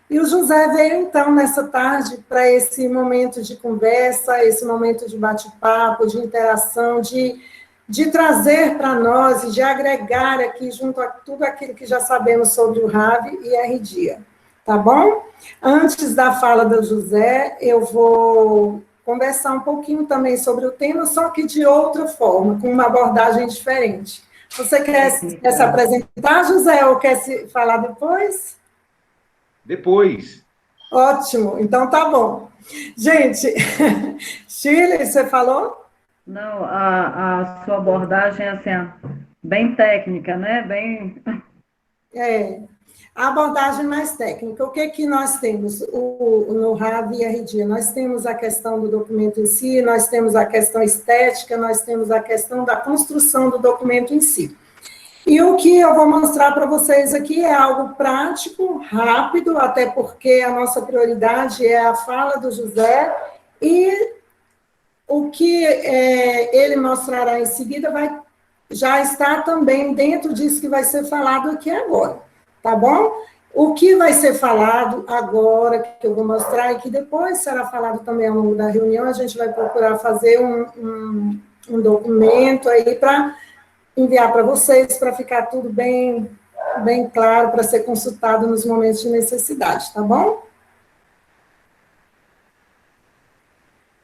E o José veio, então, nessa tarde, para esse momento de conversa, esse momento de bate-papo, de interação, de trazer para nós e de agregar aqui, junto a tudo aquilo que já sabemos sobre o RAV e RDIA. Tá bom? Antes da fala do José, eu vou conversar um pouquinho também sobre o tema, só que de outra forma, com uma abordagem diferente. Você quer se apresentar, José, ou quer se falar depois? Depois. Ótimo, então tá bom. Gente, Shirley, você falou? Não, a sua abordagem é assim, bem técnica, né? Bem... A abordagem mais técnica. O que nós temos no RAV e RDIA? Nós temos a questão do documento em si, nós temos a questão estética, nós temos a questão da construção do documento em si. E o que eu vou mostrar para vocês aqui é algo prático, rápido, até porque a nossa prioridade é a fala do José, e o que ele mostrará em seguida já está também dentro disso que vai ser falado aqui agora, tá bom? O que vai ser falado agora, que eu vou mostrar, e que depois será falado também ao longo da reunião, a gente vai procurar fazer um documento aí para enviar para vocês, para ficar tudo bem claro, para ser consultado nos momentos de necessidade, tá bom?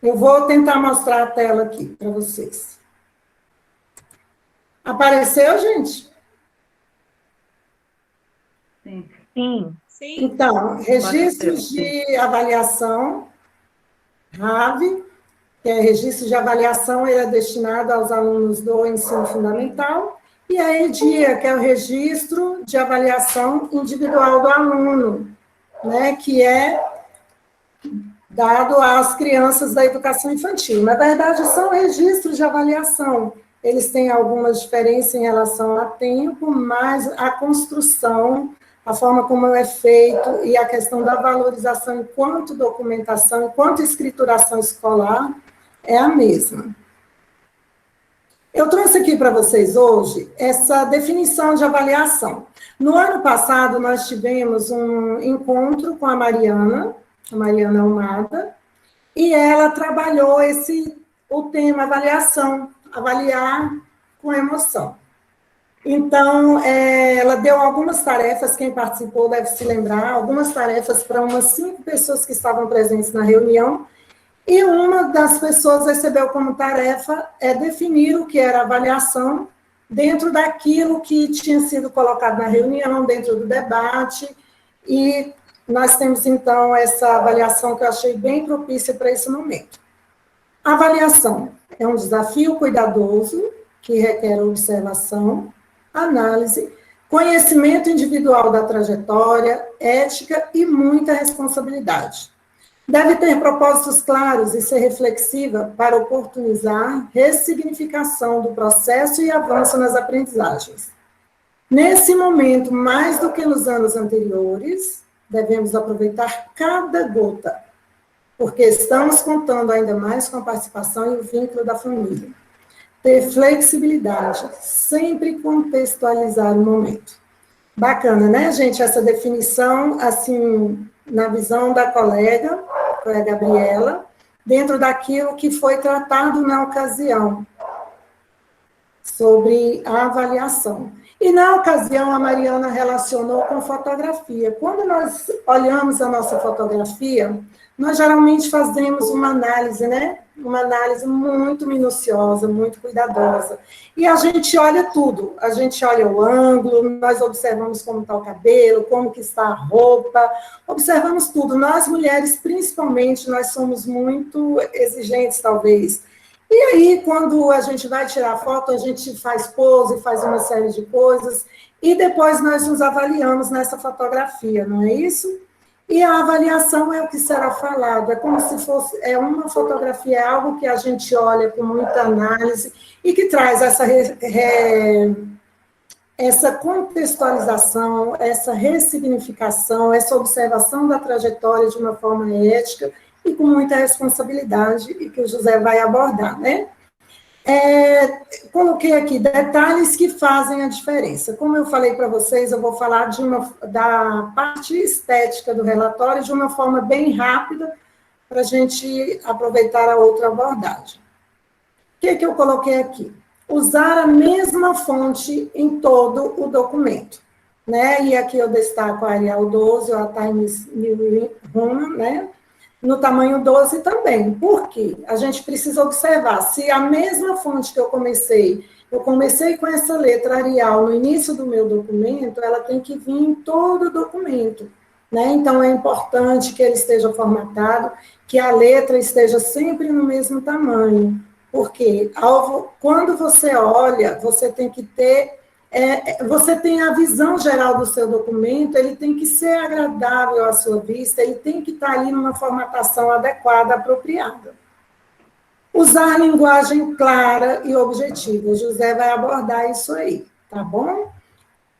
Eu vou tentar mostrar a tela aqui para vocês. Apareceu, gente? Sim. Sim. Então, registros de avaliação, RAV, que é registro de avaliação, ele é destinado aos alunos do ensino fundamental, e a EDIA, que é o registro de avaliação individual do aluno, né, que é dado às crianças da educação infantil. Na verdade, são registros de avaliação. Eles têm algumas diferenças em relação a tempo, mas a construção, a forma como é feito e a questão da valorização enquanto documentação, enquanto escrituração escolar, é a mesma. Eu trouxe aqui para vocês hoje essa definição de avaliação. No ano passado, nós tivemos um encontro com a Mariana Almada, e ela trabalhou o tema avaliação, avaliar com emoção. Então, ela deu algumas tarefas, quem participou deve se lembrar, algumas tarefas para umas 5 pessoas que estavam presentes na reunião, e uma das pessoas recebeu como tarefa definir o que era avaliação dentro daquilo que tinha sido colocado na reunião, dentro do debate, e nós temos, então, essa avaliação que eu achei bem propícia para esse momento. A avaliação é um desafio cuidadoso, que requer observação, análise, conhecimento individual da trajetória, ética e muita responsabilidade. Deve ter propósitos claros e ser reflexiva para oportunizar ressignificação do processo e avanço nas aprendizagens. Nesse momento, mais do que nos anos anteriores, devemos aproveitar cada gota, porque estamos contando ainda mais com a participação e o vínculo da família. Ter flexibilidade, sempre contextualizar o momento. Bacana, né, gente? Essa definição, assim, na visão da colega Gabriela, dentro daquilo que foi tratado na ocasião, sobre a avaliação. E, na ocasião, a Mariana relacionou com fotografia. Quando nós olhamos a nossa fotografia, nós geralmente fazemos uma análise, né? Uma análise muito minuciosa, muito cuidadosa. E a gente olha tudo. A gente olha o ângulo, nós observamos como está o cabelo, como que está a roupa, observamos tudo. Nós, mulheres, principalmente, nós somos muito exigentes, talvez. E aí, quando a gente vai tirar foto, a gente faz pose, faz uma série de coisas, e depois nós nos avaliamos nessa fotografia, não é isso? E a avaliação é o que será falado, é como se fosse, uma fotografia, é algo que a gente olha com muita análise, e que traz essa contextualização, essa ressignificação, essa observação da trajetória de uma forma ética, e com muita responsabilidade, e que o José vai abordar, né? Coloquei aqui detalhes que fazem a diferença. Como eu falei para vocês, eu vou falar da parte estética do relatório de uma forma bem rápida, para a gente aproveitar a outra abordagem. O que eu coloquei aqui? Usar a mesma fonte em todo o documento, né? E aqui eu destaco a Arial 12, ou a Times New Roman, né? No tamanho 12 também. Por quê? A gente precisa observar se a mesma fonte que eu comecei com essa letra Arial no início do meu documento, ela tem que vir em todo o documento, né? Então, é importante que ele esteja formatado, que a letra esteja sempre no mesmo tamanho, porque quando você olha, você tem que ter, você tem a visão geral do seu documento, ele tem que ser agradável à sua vista, ele tem que estar ali numa formatação adequada, apropriada. Usar linguagem clara e objetiva. O José vai abordar isso aí, tá bom?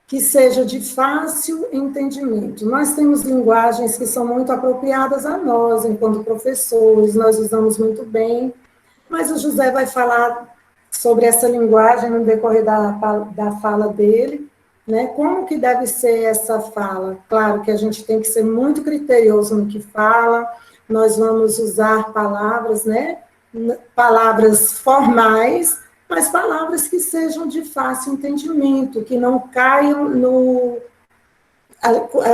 Que seja de fácil entendimento. Nós temos linguagens que são muito apropriadas a nós, enquanto professores, nós usamos muito bem, mas o José vai falar sobre essa linguagem no decorrer da fala dele, né? Como que deve ser essa fala? Claro que a gente tem que ser muito criterioso no que fala, nós vamos usar palavras, né? Palavras formais, mas palavras que sejam de fácil entendimento, que não caiam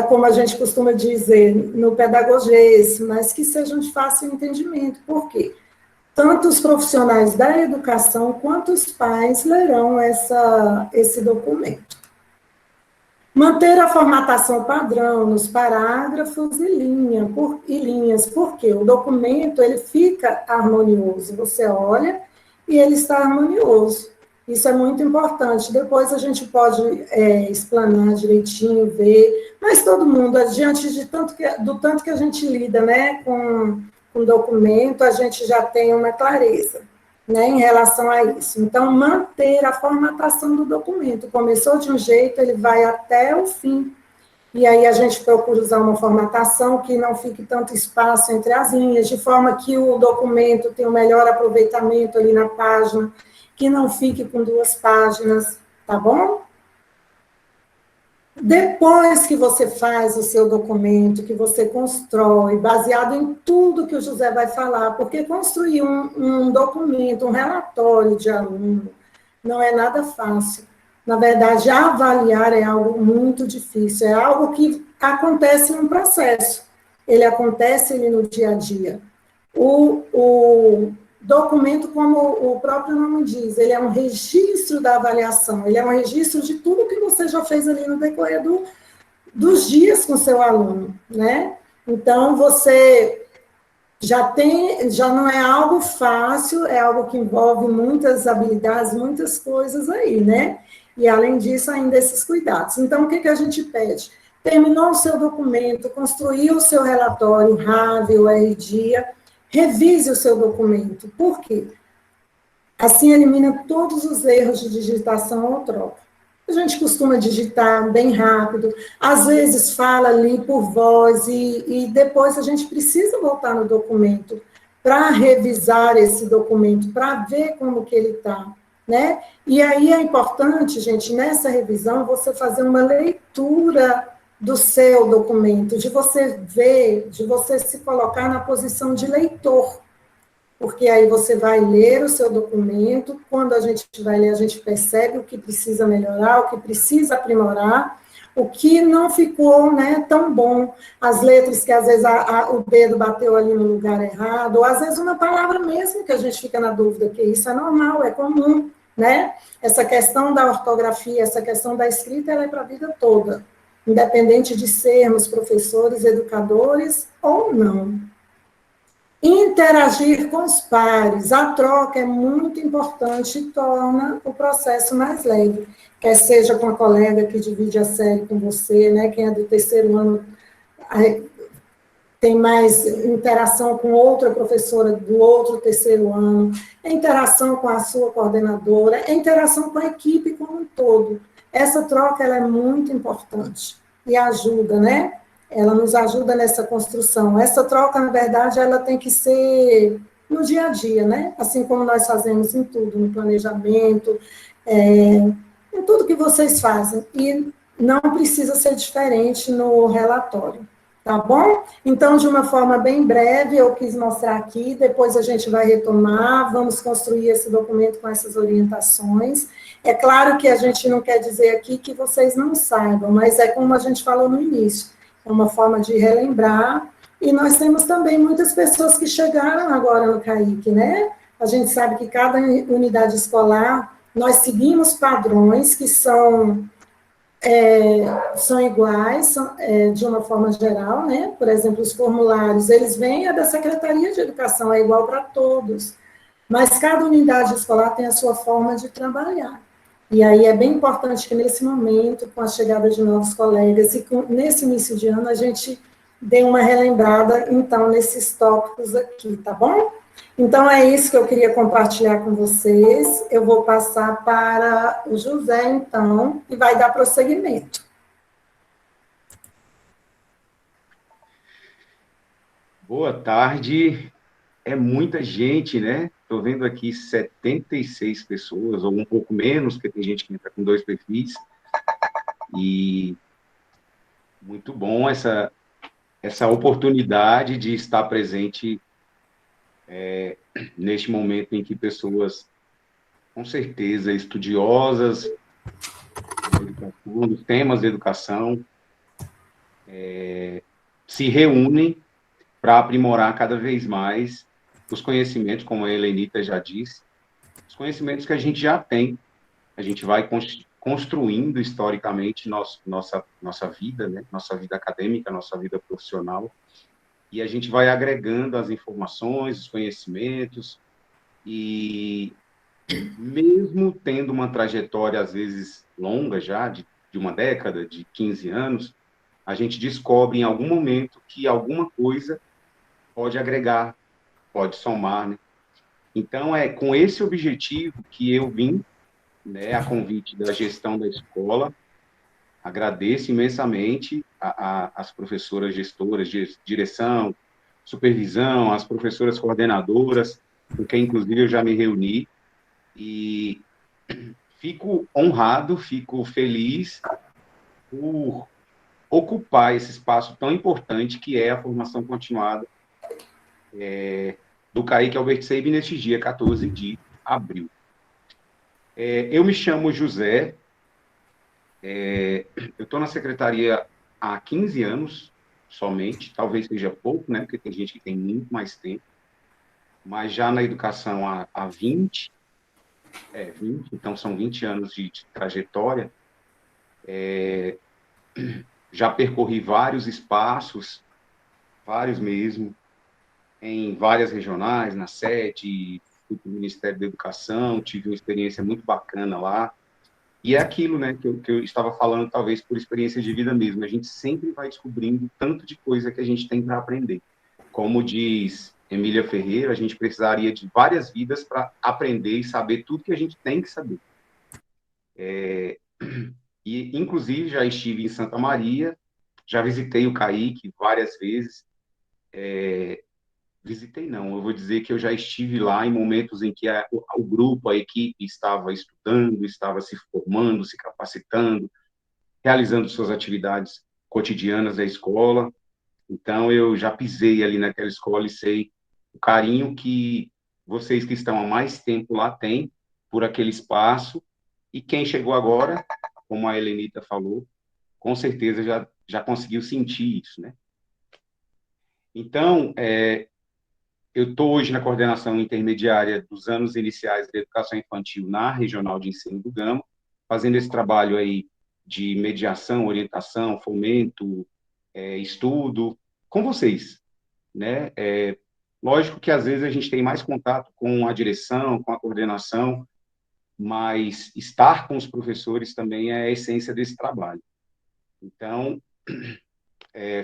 como a gente costuma dizer, no pedagogês, mas que sejam de fácil entendimento. Por quê? Tanto os profissionais da educação quanto os pais lerão esse documento. Manter a formatação padrão nos parágrafos e linhas, porque o documento ele fica harmonioso. Você olha e ele está harmonioso. Isso é muito importante. Depois a gente pode explanar direitinho, ver, mas todo mundo, diante do tanto que a gente lida, né, com o documento, a gente já tem uma clareza, né, em relação a isso. Então, manter a formatação do documento. Começou de um jeito, ele vai até o fim. E aí a gente procura usar uma formatação que não fique tanto espaço entre as linhas, de forma que o documento tenha o melhor aproveitamento ali na página, que não fique com 2 páginas, tá bom? Depois que você faz o seu documento, que você constrói, baseado em tudo que o José vai falar, porque construir um documento, um relatório de aluno, não é nada fácil. Na verdade, avaliar é algo muito difícil, é algo que acontece em um processo, ele acontece no dia a dia. O documento, como o próprio nome diz, ele é um registro da avaliação, ele é um registro de tudo que você já fez ali no decorrer dos dias com seu aluno, né? Então, você já não é algo fácil, é algo que envolve muitas habilidades, muitas coisas aí, né? E, além disso, ainda esses cuidados. Então, o que a gente pede? Terminou o seu documento, construiu o seu relatório, RAV ou RDIA, revise o seu documento. Por quê? Assim elimina todos os erros de digitação ou troca. A gente costuma digitar bem rápido, às vezes fala ali por voz, e depois a gente precisa voltar no documento para revisar esse documento, para ver como que ele está, né? E aí é importante, gente, nessa revisão, você fazer uma leitura do seu documento, de você ver, de você se colocar na posição de leitor, porque aí você vai ler o seu documento, quando a gente vai ler, a gente percebe o que precisa melhorar, o que precisa aprimorar, o que não ficou, né, tão bom, as letras que às vezes o dedo bateu ali no lugar errado, ou às vezes uma palavra mesmo que a gente fica na dúvida, que isso é normal, é comum, né? Essa questão da ortografia, essa questão da escrita, ela é para a vida toda, independente de sermos professores, educadores ou não. Interagir com os pares, a troca é muito importante e torna o processo mais leve, quer seja com a colega que divide a série com você, né, quem é do 3º ano tem mais interação com outra professora do outro 3º ano, é interação com a sua coordenadora, é interação com a equipe como um todo. Essa troca ela é muito importante e ajuda, né? Ela nos ajuda nessa construção. Essa troca, na verdade, ela tem que ser no dia a dia, né? Assim como nós fazemos em tudo, no planejamento, em tudo que vocês fazem. E não precisa ser diferente no relatório, tá bom? Então, de uma forma bem breve, eu quis mostrar aqui, depois a gente vai retomar, vamos construir esse documento com essas orientações. É claro que a gente não quer dizer aqui que vocês não saibam, mas é como a gente falou no início, é uma forma de relembrar, e nós temos também muitas pessoas que chegaram agora no CAIC, né? A gente sabe que cada unidade escolar, nós seguimos padrões que são iguais, de uma forma geral, né? Por exemplo, os formulários, eles vêm da Secretaria de Educação, é igual para todos, mas cada unidade escolar tem a sua forma de trabalhar. E aí é bem importante que nesse momento, com a chegada de novos colegas e nesse início de ano, a gente dê uma relembrada, então, nesses tópicos aqui, tá bom? Então, é isso que eu queria compartilhar com vocês. Eu vou passar para o José, então, e vai dar prosseguimento. Boa tarde. É muita gente, né? Estou vendo aqui 76 pessoas, ou um pouco menos, porque tem gente que entra com 2 perfis. E muito bom essa oportunidade de estar presente neste momento em que pessoas, com certeza, estudiosas dos temas de educação, se reúnem para aprimorar cada vez mais os conhecimentos, como a Helenita já disse, os conhecimentos que a gente já tem. A gente vai construindo historicamente nossa vida, né? Nossa vida acadêmica, nossa vida profissional, e a gente vai agregando as informações, os conhecimentos, e mesmo tendo uma trajetória, às vezes, longa já, de uma década, de 15 anos, a gente descobre em algum momento que alguma coisa pode agregar, pode somar, né? Então, é com esse objetivo que eu vim, né, a convite da gestão da escola. Agradeço imensamente as professoras gestoras de direção, supervisão, as professoras coordenadoras, com quem, inclusive, eu já me reuni, e fico honrado, fico feliz por ocupar esse espaço tão importante que é a formação continuada do CAIC Albert Seib neste dia 14 de abril. Eu me chamo José, eu estou na secretaria há 15 anos somente, talvez seja pouco, né, porque tem gente que tem muito mais tempo, mas já na educação há 20, então são 20 anos de trajetória. Já percorri vários espaços, vários mesmo, em várias regionais, na sede, fui para o Ministério da Educação, tive uma experiência muito bacana lá. E é aquilo, né, que eu estava falando, talvez por experiência de vida mesmo. A gente sempre vai descobrindo tanto de coisa que a gente tem para aprender. Como diz Emília Ferreira, a gente precisaria de várias vidas para aprender e saber tudo que a gente tem que saber. E, inclusive, já estive em Santa Maria, já visitei o CAIC várias vezes. Visitei não, eu vou dizer que eu já estive lá em momentos em que o grupo, a equipe estava estudando, estava se formando, se capacitando, realizando suas atividades cotidianas da escola. Então, eu já pisei ali naquela escola e sei o carinho que vocês que estão há mais tempo lá têm por aquele espaço. E quem chegou agora, como a Helenita falou, com certeza já conseguiu sentir isso, né? Então, eu estou hoje na coordenação intermediária dos anos iniciais da educação infantil na Regional de Ensino do Gama, fazendo esse trabalho aí de mediação, orientação, fomento, estudo, com vocês, né? Lógico que às vezes a gente tem mais contato com a direção, com a coordenação, mas estar com os professores também é a essência desse trabalho. Então,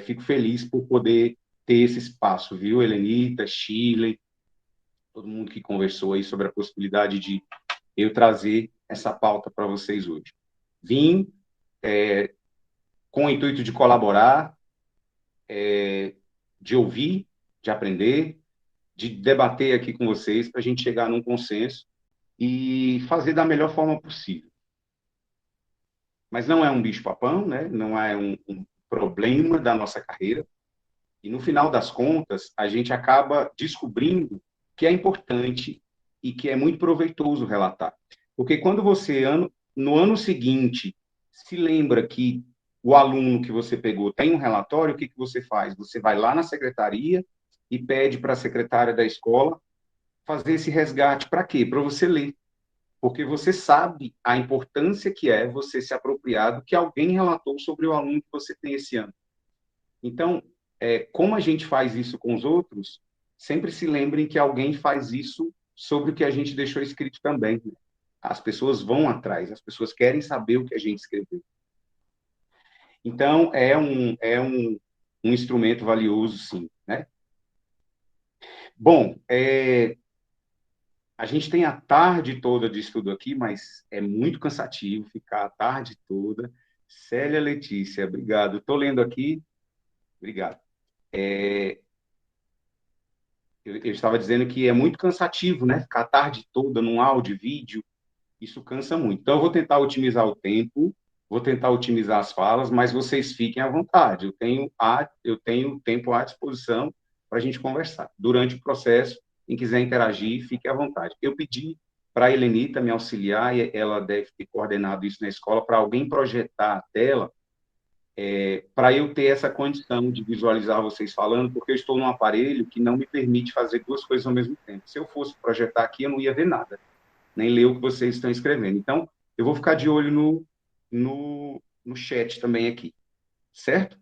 fico feliz por poder ter esse espaço, viu, Helenita, Chile, todo mundo que conversou aí sobre a possibilidade de eu trazer essa pauta para vocês hoje. Vim com o intuito de colaborar, de ouvir, de aprender, de debater aqui com vocês para a gente chegar num consenso e fazer da melhor forma possível. Mas não é um bicho-papão, né? Não é um problema da nossa carreira. E, no final das contas, a gente acaba descobrindo que é importante e que é muito proveitoso relatar. Porque quando você, no ano seguinte, se lembra que o aluno que você pegou tem um relatório, o que você faz? Você vai lá na secretaria e pede para a secretária da escola fazer esse resgate. Para quê? Para você ler. Porque você sabe a importância que é você se apropriar do que alguém relatou sobre o aluno que você tem esse ano. Então, como a gente faz isso com os outros, sempre se lembrem que alguém faz isso sobre o que a gente deixou escrito também. As pessoas vão atrás, as pessoas querem saber o que a gente escreveu. Então, um instrumento valioso, sim, né? Bom, a gente tem a tarde toda de estudo aqui, mas é muito cansativo ficar a tarde toda. Célia Letícia, obrigado. Estou lendo aqui, obrigado. Eu estava dizendo que é muito cansativo, né? Ficar a tarde toda num áudio, vídeo, isso cansa muito. Então, eu vou tentar otimizar o tempo, vou tentar otimizar as falas, mas vocês fiquem à vontade. Eu tenho tempo à disposição para a gente conversar. Durante o processo, quem quiser interagir, fique à vontade. Eu pedi para a Helenita me auxiliar, e ela deve ter coordenado isso na escola, para alguém projetar a tela, para eu ter essa condição de visualizar vocês falando, porque eu estou num aparelho que não me permite fazer duas coisas ao mesmo tempo. Se eu fosse projetar aqui, eu não ia ver nada, nem ler o que vocês estão escrevendo. Então, eu vou ficar de olho no chat também aqui, certo?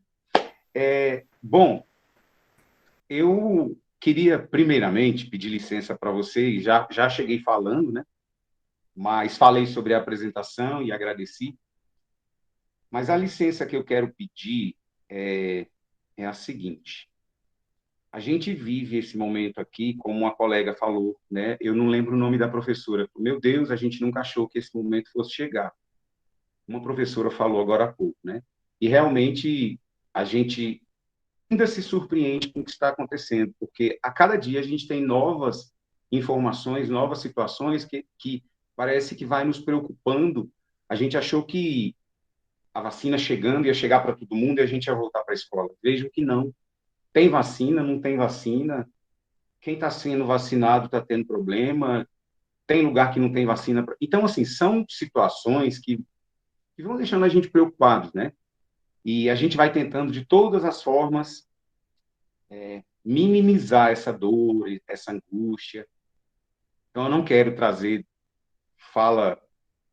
Bom, eu queria, primeiramente, pedir licença para vocês, já cheguei falando, né? Mas falei sobre a apresentação e agradeci. Mas a licença que eu quero pedir é a seguinte. A gente vive esse momento aqui, como uma colega falou, né? Eu não lembro o nome da professora. Meu Deus, a gente nunca achou que esse momento fosse chegar. Uma professora falou agora há pouco, né? E realmente a gente ainda se surpreende com o que está acontecendo, porque a cada dia a gente tem novas informações, novas situações que parece que vai nos preocupando. A gente achou que a vacina chegando ia chegar para todo mundo e a gente ia voltar para a escola. Vejo que não. Tem vacina, não tem vacina. Quem está sendo vacinado está tendo problema. Tem lugar que não tem vacina. Então, assim, são situações que vão deixando a gente preocupados, né? E a gente vai tentando, de todas as formas, minimizar essa dor, essa angústia. Então, eu não quero trazer fala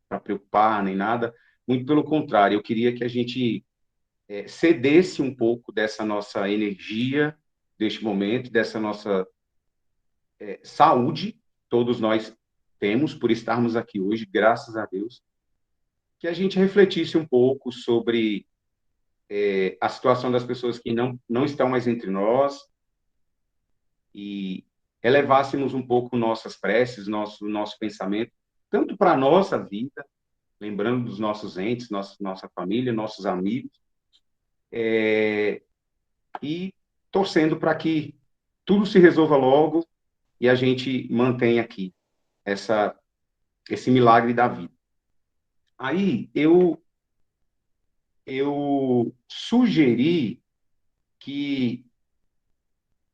para preocupar nem nada. Muito pelo contrário, eu queria que a gente cedesse um pouco dessa nossa energia, deste momento, dessa nossa saúde, todos nós temos por estarmos aqui hoje, graças a Deus, que a gente refletisse um pouco sobre a situação das pessoas que não estão mais entre nós e elevássemos um pouco nossas preces, nosso pensamento, tanto para a nossa vida, lembrando dos nossos entes, nossa família, nossos amigos, e torcendo para que tudo se resolva logo e a gente mantenha aqui esse milagre da vida. Aí eu sugeri que,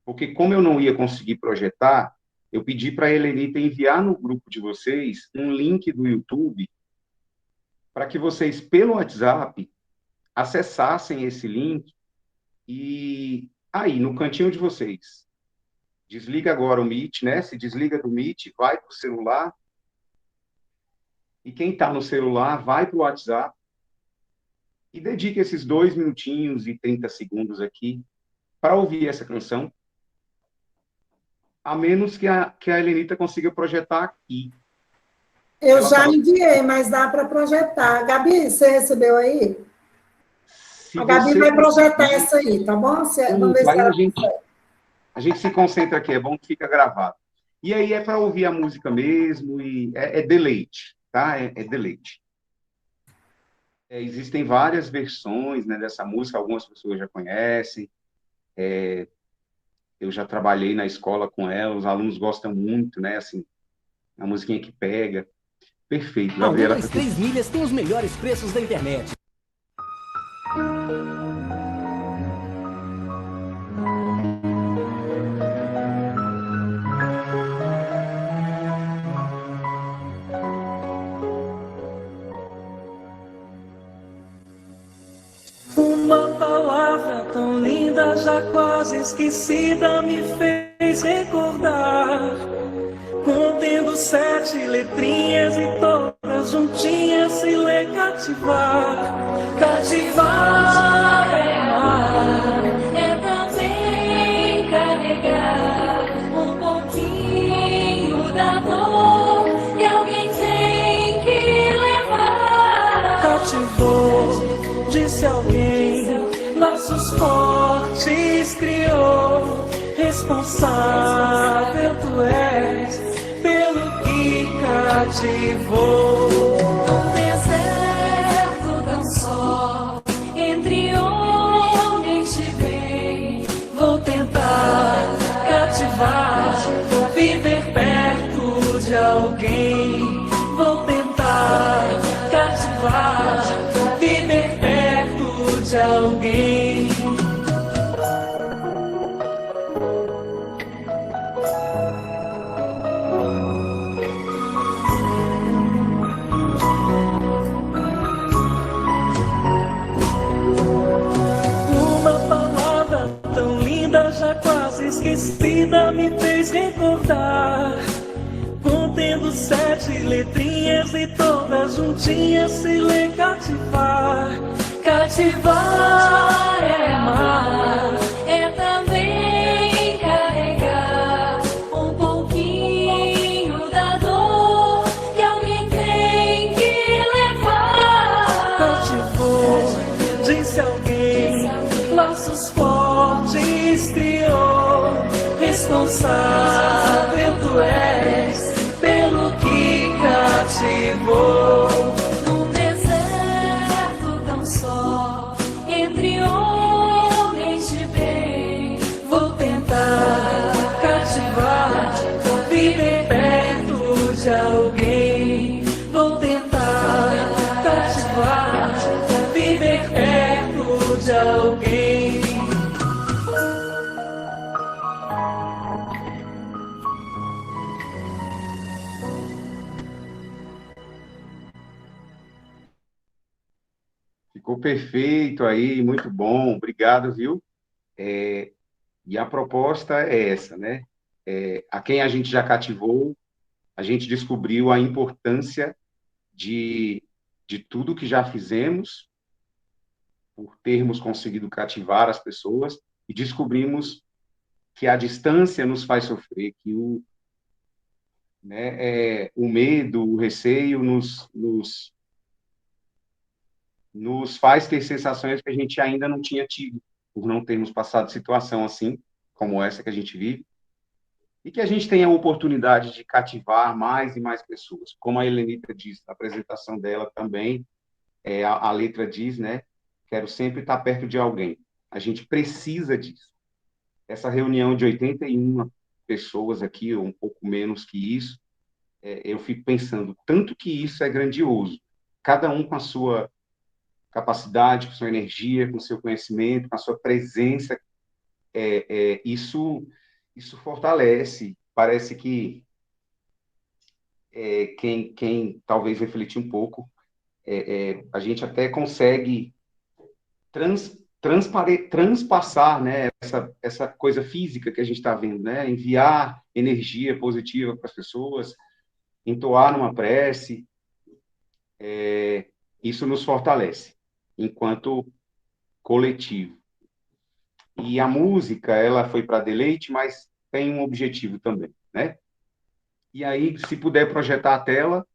porque como eu não ia conseguir projetar, eu pedi para a Helenita enviar no grupo de vocês um link do YouTube para que vocês, pelo WhatsApp, acessassem esse link e aí, no cantinho de vocês, desliga agora o Meet, né? Se desliga do Meet, vai para o celular e quem está no celular vai para o WhatsApp e dedique esses 2 minutinhos e 30 segundos aqui para ouvir essa canção, a menos que a Helenita consiga projetar aqui. Eu Ela já tava... enviei, mas dá para projetar. Gabi, você recebeu aí? Se A Gabi você vai projetar conseguir, essa aí, tá bom? Vamos ver se aí ela consegue. a gente se concentra aqui, é bom que fica gravado. E aí é para ouvir a música mesmo, e é deleite, tá? É deleite. Existem várias versões, né, dessa música, algumas pessoas já conhecem. eu já trabalhei na escola com ela, os alunos gostam muito, né? Assim, a musiquinha que pega. Perfeito, A Gabriela. 123 Milhas tem os melhores preços da internet. Uma palavra tão linda, já quase esquecida, me fez recordar. Contendo 7 letrinhas e todas juntinhas se lê cativar. Cativar é amar, é também carregar um pouquinho da dor que alguém tem que levar. Cativou, disse alguém, laços fortes criou. Responsável tu és pelo que cativou. Um deserto tão só, entre homens te vem. Vou tentar cativar, viver perto de alguém. Vou tentar cativar, viver perto de alguém. Já quase esquecida, me fez recordar. Contendo 7 letrinhas e todas juntinhas se lê cativar. Cativar é amar, é também carregar um pouquinho da dor que alguém tem que levar. Cativou, disse alguém, laços fortes criou. Responsável tu és pelo que cativou. Num deserto tão só, entre homens de bem. Vou tentar cativar, viver perto de alguém. Vou tentar cativar, viver perto de alguém. Ficou perfeito aí, muito bom, obrigado, viu? E a proposta é essa, né? A quem a gente já cativou, a gente descobriu a importância de tudo que já fizemos, por termos conseguido cativar as pessoas, e descobrimos que a distância nos faz sofrer, que o medo, o receio nos faz ter sensações que a gente ainda não tinha tido, por não termos passado situação assim, como essa que a gente vive, e que a gente tenha a oportunidade de cativar mais e mais pessoas. Como a Helenita disse na apresentação dela também, a letra diz, né? Quero sempre estar perto de alguém. A gente precisa disso. Essa reunião de 81 pessoas aqui, ou um pouco menos que isso, eu fico pensando, tanto que isso é grandioso. Cada um com a sua capacidade, com sua energia, com seu conhecimento, com a sua presença, isso fortalece. Parece que quem talvez refletir um pouco, a gente até consegue transpassar, né, essa coisa física que a gente está vendo, né, enviar energia positiva para as pessoas, entoar numa prece, isso nos fortalece enquanto coletivo. E a música, ela foi para deleite, mas tem um objetivo também, né? E aí, se puder projetar a tela,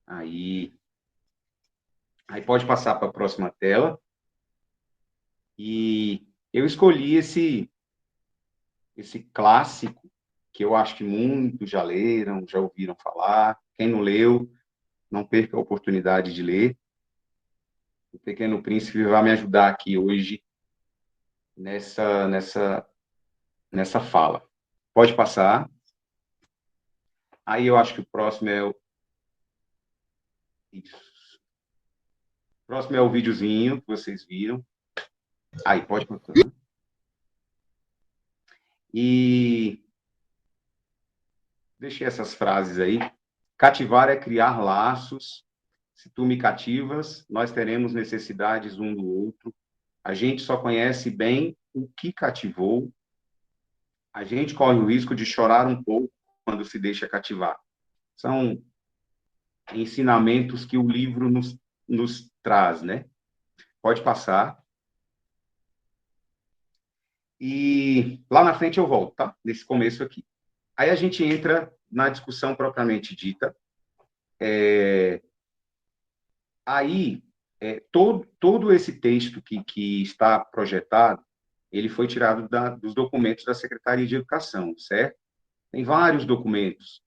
aí pode passar para a próxima tela. E eu escolhi esse clássico, que eu acho que muitos já leram, já ouviram falar. Quem não leu, não perca a oportunidade de ler. O Pequeno Príncipe vai me ajudar aqui hoje nessa fala. Pode passar. Aí eu acho que o próximo é o... Isso. O próximo é o videozinho que vocês viram. Aí, pode passar. E deixei essas frases aí. Cativar é criar laços. Se tu me cativas, nós teremos necessidades um do outro. A gente só conhece bem o que cativou. A gente corre o risco de chorar um pouco quando se deixa cativar. São ensinamentos que o livro nos traz, né? Pode passar. E lá na frente eu volto, tá? Nesse começo aqui. Aí a gente entra na discussão propriamente dita. Todo esse texto que está projetado, ele foi tirado dos documentos da Secretaria de Educação, certo? Tem vários documentos,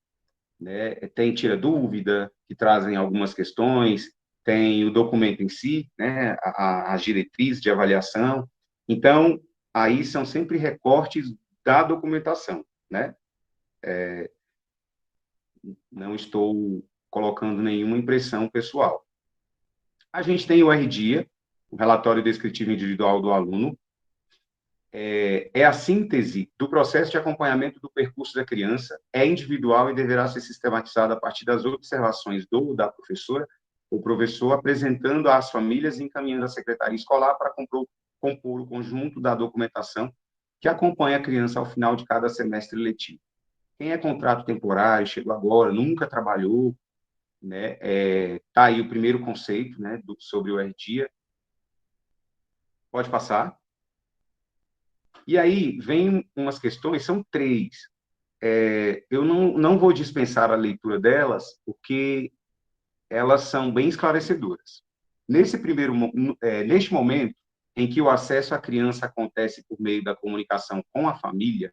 né? Tem tira dúvida, que trazem algumas questões, tem o documento em si, né? As diretrizes de avaliação. Então, aí são sempre recortes da documentação, né? Não estou colocando nenhuma impressão pessoal. A gente tem o RDIA, o Relatório Descritivo Individual do Aluno, é a síntese do processo de acompanhamento do percurso da criança, é individual e deverá ser sistematizado a partir das observações do ou da professora ou professor, apresentando às famílias e encaminhando à secretaria escolar para compor o conjunto da documentação que acompanha a criança ao final de cada semestre letivo. Quem é contrato temporário, chegou agora, nunca trabalhou, né? Tá aí o primeiro conceito, né, sobre o RDIA. Pode passar. E aí vem umas questões, são 3. Eu não vou dispensar a leitura delas, porque elas são bem esclarecedoras. Neste momento em que o acesso à criança acontece por meio da comunicação com a família,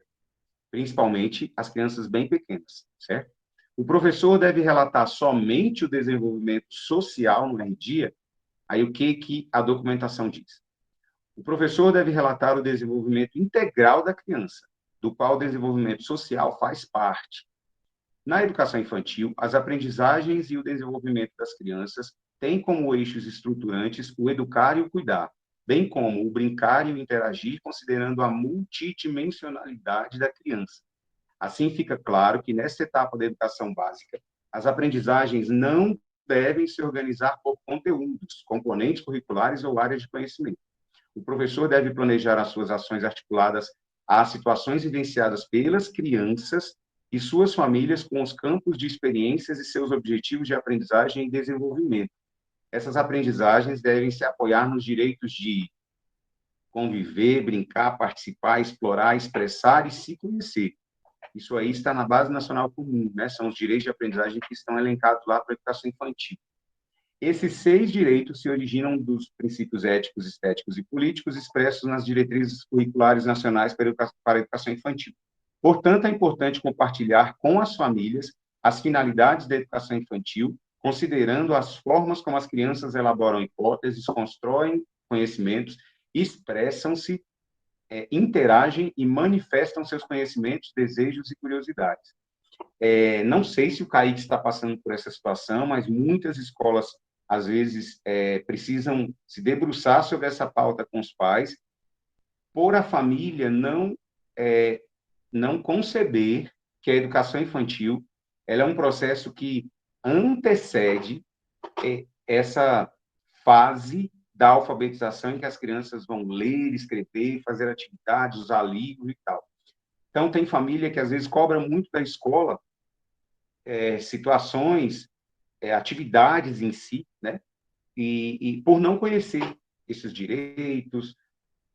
principalmente as crianças bem pequenas, certo? O professor deve relatar somente o desenvolvimento social no RDIA. Aí o que a documentação diz? O professor deve relatar o desenvolvimento integral da criança, do qual o desenvolvimento social faz parte. Na educação infantil, as aprendizagens e o desenvolvimento das crianças têm como eixos estruturantes o educar e o cuidar, bem como o brincar e o interagir, considerando a multidimensionalidade da criança. Assim, fica claro que, nesta etapa da educação básica, as aprendizagens não devem se organizar por conteúdos, componentes curriculares ou áreas de conhecimento. O professor deve planejar as suas ações articuladas às situações vivenciadas pelas crianças e suas famílias com os campos de experiências e seus objetivos de aprendizagem e desenvolvimento. Essas aprendizagens devem se apoiar nos direitos de conviver, brincar, participar, explorar, expressar e se conhecer. Isso aí está na Base Nacional Comum, né? São os direitos de aprendizagem que estão elencados lá para a educação infantil. Esses 6 direitos se originam dos princípios éticos, estéticos e políticos expressos nas diretrizes curriculares nacionais para a educação infantil. Portanto, é importante compartilhar com as famílias as finalidades da educação infantil, considerando as formas como as crianças elaboram hipóteses, constroem conhecimentos, expressam-se, interagem e manifestam seus conhecimentos, desejos e curiosidades. Não sei se o Kaique está passando por essa situação, mas muitas escolas, às vezes, precisam se debruçar sobre essa pauta com os pais, por a família não conceber que a educação infantil ela é um processo que antecede essa fase da alfabetização em que as crianças vão ler, escrever, fazer atividades, usar livro e tal. Então, tem família que, às vezes, cobra muito da escola situações, atividades em si, né? E por não conhecer esses direitos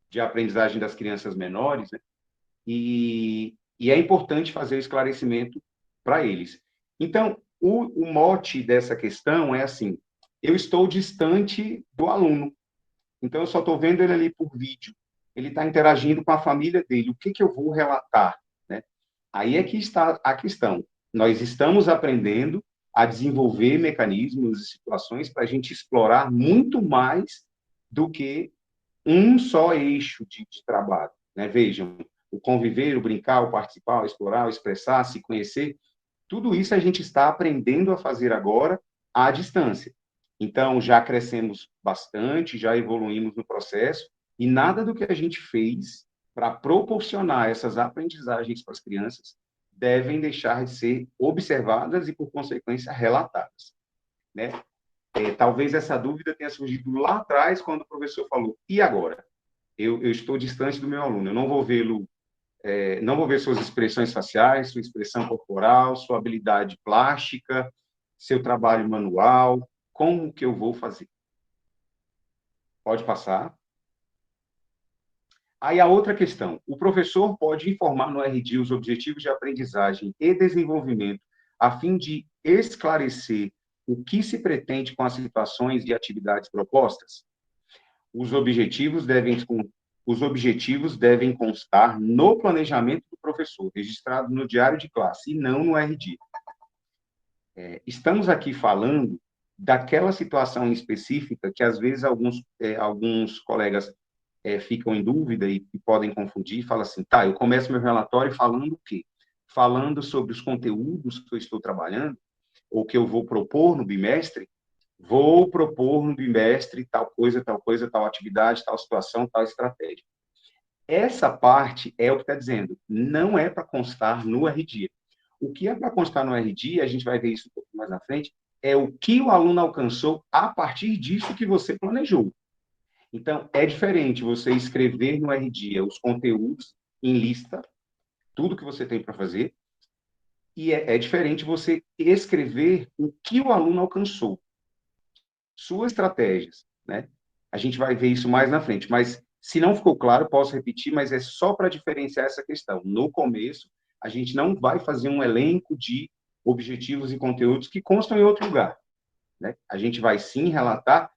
de aprendizagem das crianças menores, né? E é importante fazer o esclarecimento para eles. Então, o mote dessa questão é assim: eu estou distante do aluno, então eu só estou vendo ele ali por vídeo, ele está interagindo com a família dele, o que eu vou relatar, né? Aí é que está a questão. Nós estamos aprendendo a desenvolver mecanismos e situações para a gente explorar muito mais do que um só eixo de trabalho, né? Vejam, o conviver, o brincar, o participar, o explorar, o expressar, se conhecer, tudo isso a gente está aprendendo a fazer agora à distância. Então, já crescemos bastante, já evoluímos no processo, e nada do que a gente fez para proporcionar essas aprendizagens para as crianças devem deixar de ser observadas e, por consequência, relatadas, né? Talvez essa dúvida tenha surgido lá atrás, quando o professor falou, e agora? Eu estou distante do meu aluno, eu não vou vê-lo, não vou ver suas expressões faciais, sua expressão corporal, sua habilidade plástica, seu trabalho manual, como que eu vou fazer? Pode passar. Aí a outra questão, o professor pode informar no RD os objetivos de aprendizagem e desenvolvimento a fim de esclarecer o que se pretende com as situações e atividades propostas? Os objetivos devem constar no planejamento do professor, registrado no diário de classe, e não no RD. Estamos aqui falando daquela situação específica que, às vezes, alguns colegas ficam em dúvida e podem confundir, falam assim, tá, eu começo meu relatório falando o quê? Falando sobre os conteúdos que eu estou trabalhando, ou que eu vou propor no bimestre, vou propor no bimestre tal coisa, tal atividade, tal situação, tal estratégia. Essa parte é o que está dizendo, não é para constar no RD. O que é para constar no RD, a gente vai ver isso um pouco mais na frente, é o que o aluno alcançou a partir disso que você planejou. Então, é diferente você escrever no RD os conteúdos em lista, tudo que você tem para fazer, e é diferente você escrever o que o aluno alcançou, suas estratégias, né? A gente vai ver isso mais na frente, mas se não ficou claro, posso repetir, mas é só para diferenciar essa questão. No começo, a gente não vai fazer um elenco de objetivos e conteúdos que constam em outro lugar, né? A gente vai sim relatar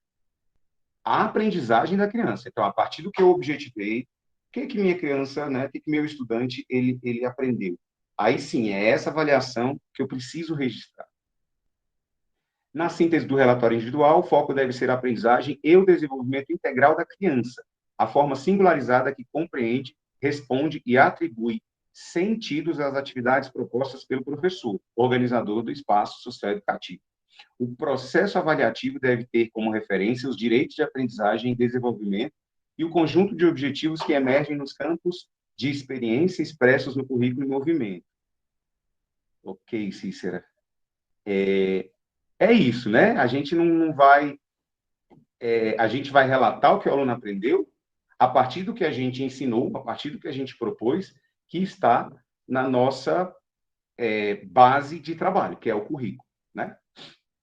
a aprendizagem da criança. Então, a partir do que eu objetivei, o que minha criança, né, o que meu estudante, ele aprendeu. Aí sim, é essa avaliação que eu preciso registrar. Na síntese do relatório individual, o foco deve ser a aprendizagem e o desenvolvimento integral da criança, a forma singularizada que compreende, responde e atribui sentidos às atividades propostas pelo professor, organizador do espaço socioeducativo. O processo avaliativo deve ter como referência os direitos de aprendizagem e desenvolvimento e o conjunto de objetivos que emergem nos campos de experiência expressos no currículo em movimento. Ok, Cícera. É isso, né? A gente não vai... a gente vai relatar o que o aluno aprendeu a partir do que a gente ensinou, a partir do que a gente propôs, que está na nossa base de trabalho, que é o currículo, né?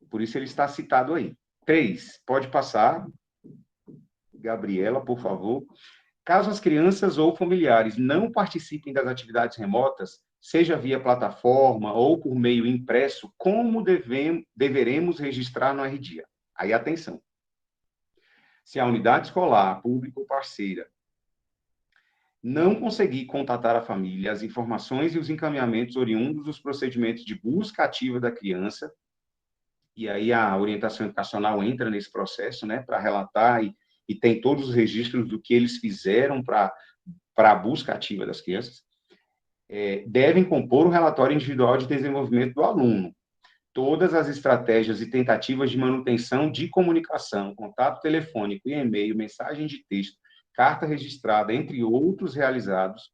Por isso ele está citado aí. 3, pode passar. Gabriela, por favor. Caso as crianças ou familiares não participem das atividades remotas, seja via plataforma ou por meio impresso, como deveremos registrar no RD? Aí, atenção. Se a unidade escolar, pública ou parceira, não conseguir contatar a família, as informações e os encaminhamentos oriundos dos procedimentos de busca ativa da criança, e aí a orientação educacional entra nesse processo, né, para relatar e tem todos os registros do que eles fizeram para a busca ativa das crianças, devem compor o relatório individual de desenvolvimento do aluno. Todas as estratégias e tentativas de manutenção de comunicação, contato telefônico e e-mail, mensagem de texto, carta registrada, entre outros realizados,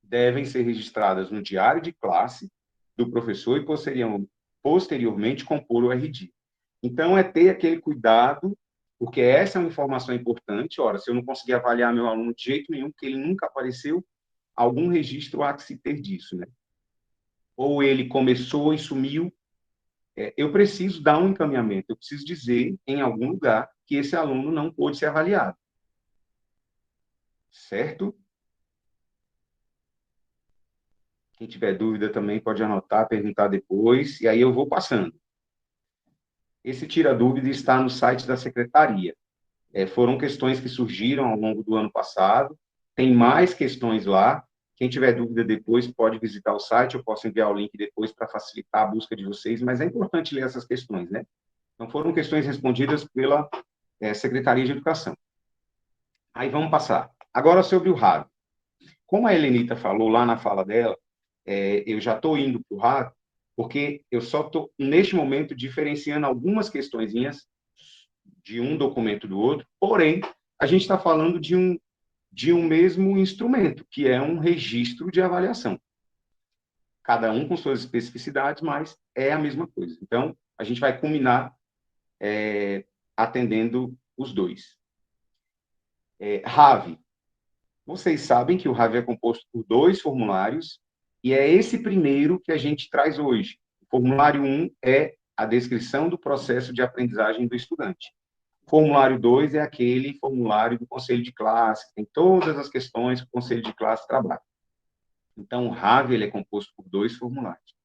devem ser registradas no diário de classe do professor e posteriormente compor o RD. Então, é ter aquele cuidado, porque essa é uma informação importante. Ora, se eu não conseguir avaliar meu aluno de jeito nenhum, porque ele nunca apareceu, algum registro há que se ter disso, né? Ou ele começou e sumiu. Eu preciso dar um encaminhamento, eu preciso dizer em algum lugar que esse aluno não pôde ser avaliado. Certo? Quem tiver dúvida também pode anotar, perguntar depois, e aí eu vou passando. Esse tira-dúvida está no site da secretaria. Foram questões que surgiram ao longo do ano passado, tem mais questões lá. Quem tiver dúvida depois pode visitar o site, eu posso enviar o link depois para facilitar a busca de vocês, mas é importante ler essas questões, né? Então, foram questões respondidas pela Secretaria de Educação. Aí vamos passar. Agora sobre o RAV. Como a Helenita falou lá na fala dela, eu já estou indo para o RAV, porque eu só estou, neste momento, diferenciando algumas questõezinhas de um documento do outro, porém, a gente está falando de um mesmo instrumento, que é um registro de avaliação. Cada um com suas especificidades, mas é a mesma coisa. Então, a gente vai combinar atendendo os dois. RAV. Vocês sabem que o RAV é composto por 2 formulários, e é esse primeiro que a gente traz hoje. O formulário 1 é a descrição do processo de aprendizagem do estudante. O formulário 2 é aquele formulário do conselho de classe, que tem todas as questões que o conselho de classe trabalha. Então, o RAV ele é composto por 2 formulários.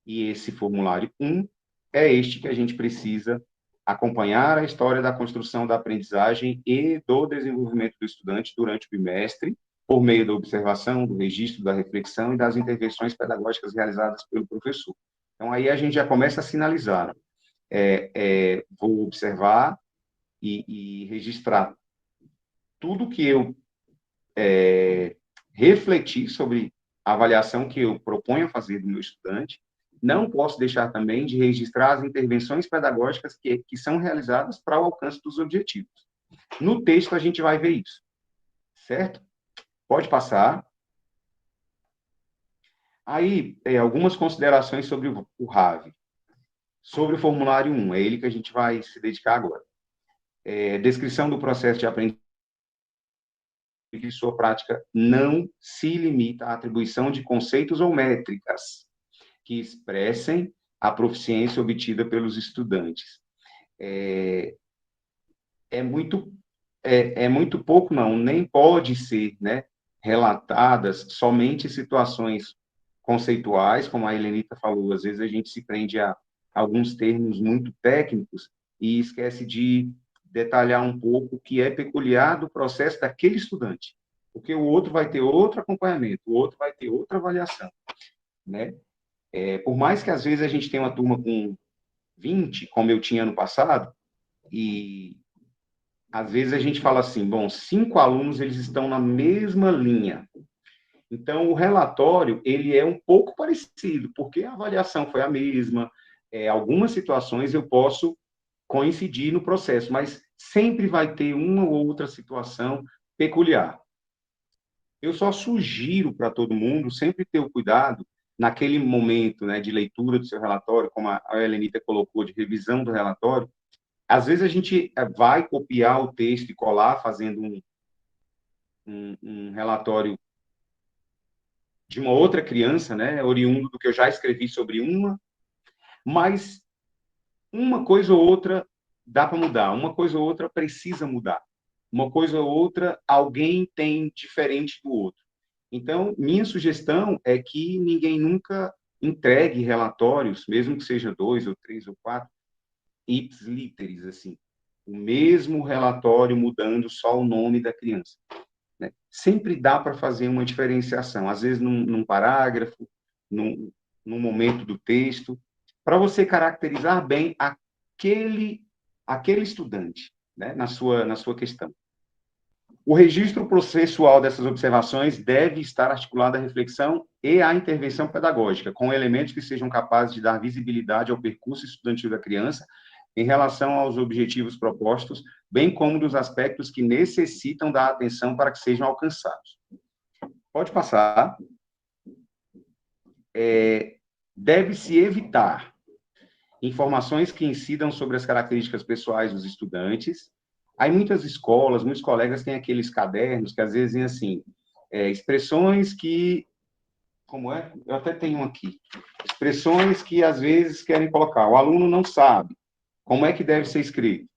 E esse formulário 1 é este que a gente precisa acompanhar a história da construção da aprendizagem e do desenvolvimento do estudante durante o bimestre, por meio da observação, do registro, da reflexão e das intervenções pedagógicas realizadas pelo professor. Então, aí a gente já começa a sinalizar. Vou observar e registrar tudo que eu refletir sobre a avaliação que eu proponho fazer do meu estudante. Não posso deixar também de registrar as intervenções pedagógicas que são realizadas para o alcance dos objetivos. No texto, a gente vai ver isso, certo? Pode passar. Aí, algumas considerações sobre o RAV. Sobre o formulário 1, é ele que a gente vai se dedicar agora. Descrição do processo de aprendizagem, que sua prática não se limita à atribuição de conceitos ou métricas que expressem a proficiência obtida pelos estudantes. Muito pouco, não, nem pode ser, né, relatadas somente situações conceituais, como a Helenita falou, às vezes a gente se prende a alguns termos muito técnicos e esquece de detalhar um pouco o que é peculiar do processo daquele estudante, porque o outro vai ter outro acompanhamento, o outro vai ter outra avaliação, né? Por mais que às vezes a gente tenha uma turma com 20, como eu tinha no passado, e às vezes a gente fala assim, bom, 5 alunos eles estão na mesma linha. Então, o relatório, ele é um pouco parecido, porque a avaliação foi a mesma, algumas situações eu posso coincidir no processo, mas sempre vai ter uma ou outra situação peculiar. Eu só sugiro para todo mundo sempre ter o cuidado, naquele momento, né, de leitura do seu relatório, como a Helenita colocou, de revisão do relatório, às vezes a gente vai copiar o texto e colar, fazendo um relatório de uma outra criança, né, oriundo do que eu já escrevi sobre uma, mas uma coisa ou outra dá para mudar, uma coisa ou outra precisa mudar, uma coisa ou outra alguém tem diferente do outro. Então, minha sugestão é que ninguém nunca entregue relatórios, mesmo que seja 2 ou 3 ou 4, ipsiliteris, assim, o mesmo relatório mudando só o nome da criança. Né? Sempre dá para fazer uma diferenciação, às vezes num parágrafo, num momento do texto, para você caracterizar bem aquele estudante, né, na sua questão. O registro processual dessas observações deve estar articulado à reflexão e à intervenção pedagógica, com elementos que sejam capazes de dar visibilidade ao percurso estudantil da criança em relação aos objetivos propostos, bem como dos aspectos que necessitam da atenção para que sejam alcançados. Pode passar. Deve-se evitar informações que incidam sobre as características pessoais dos estudantes. Aí muitas escolas, muitos colegas têm aqueles cadernos que às vezes dizem assim, expressões que, como é? Eu até tenho um aqui. Expressões que às vezes querem colocar. O aluno não sabe. Como é que deve ser escrito?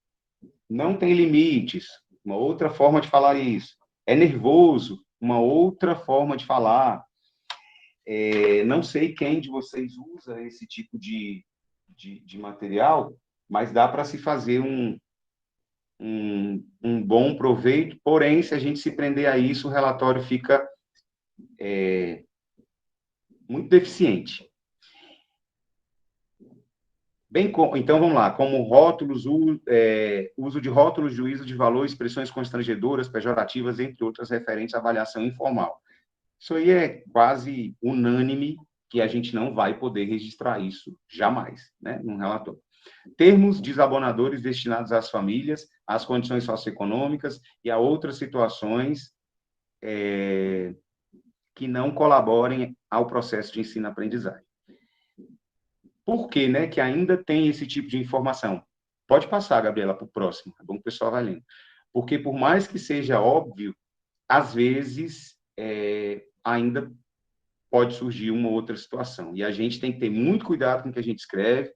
Não tem limites, uma outra forma de falar isso. É nervoso, uma outra forma de falar. Não sei quem de vocês usa esse tipo de material, mas dá para se fazer um bom proveito, porém, se a gente se prender a isso, o relatório fica muito deficiente. Então, vamos lá, como rótulos, uso de rótulos, juízo de valor, expressões constrangedoras, pejorativas, entre outras referentes à avaliação informal. Isso aí é quase unânime que a gente não vai poder registrar isso jamais, né, num relatório. Termos desabonadores destinados às famílias, às condições socioeconômicas e a outras situações que não colaborem ao processo de ensino-aprendizagem. Por que, né, que ainda tem esse tipo de informação? Pode passar, Gabriela, para o próximo, tá bom? O pessoal vai lendo. Porque, por mais que seja óbvio, às vezes ainda pode surgir uma outra situação. E a gente tem que ter muito cuidado com o que a gente escreve.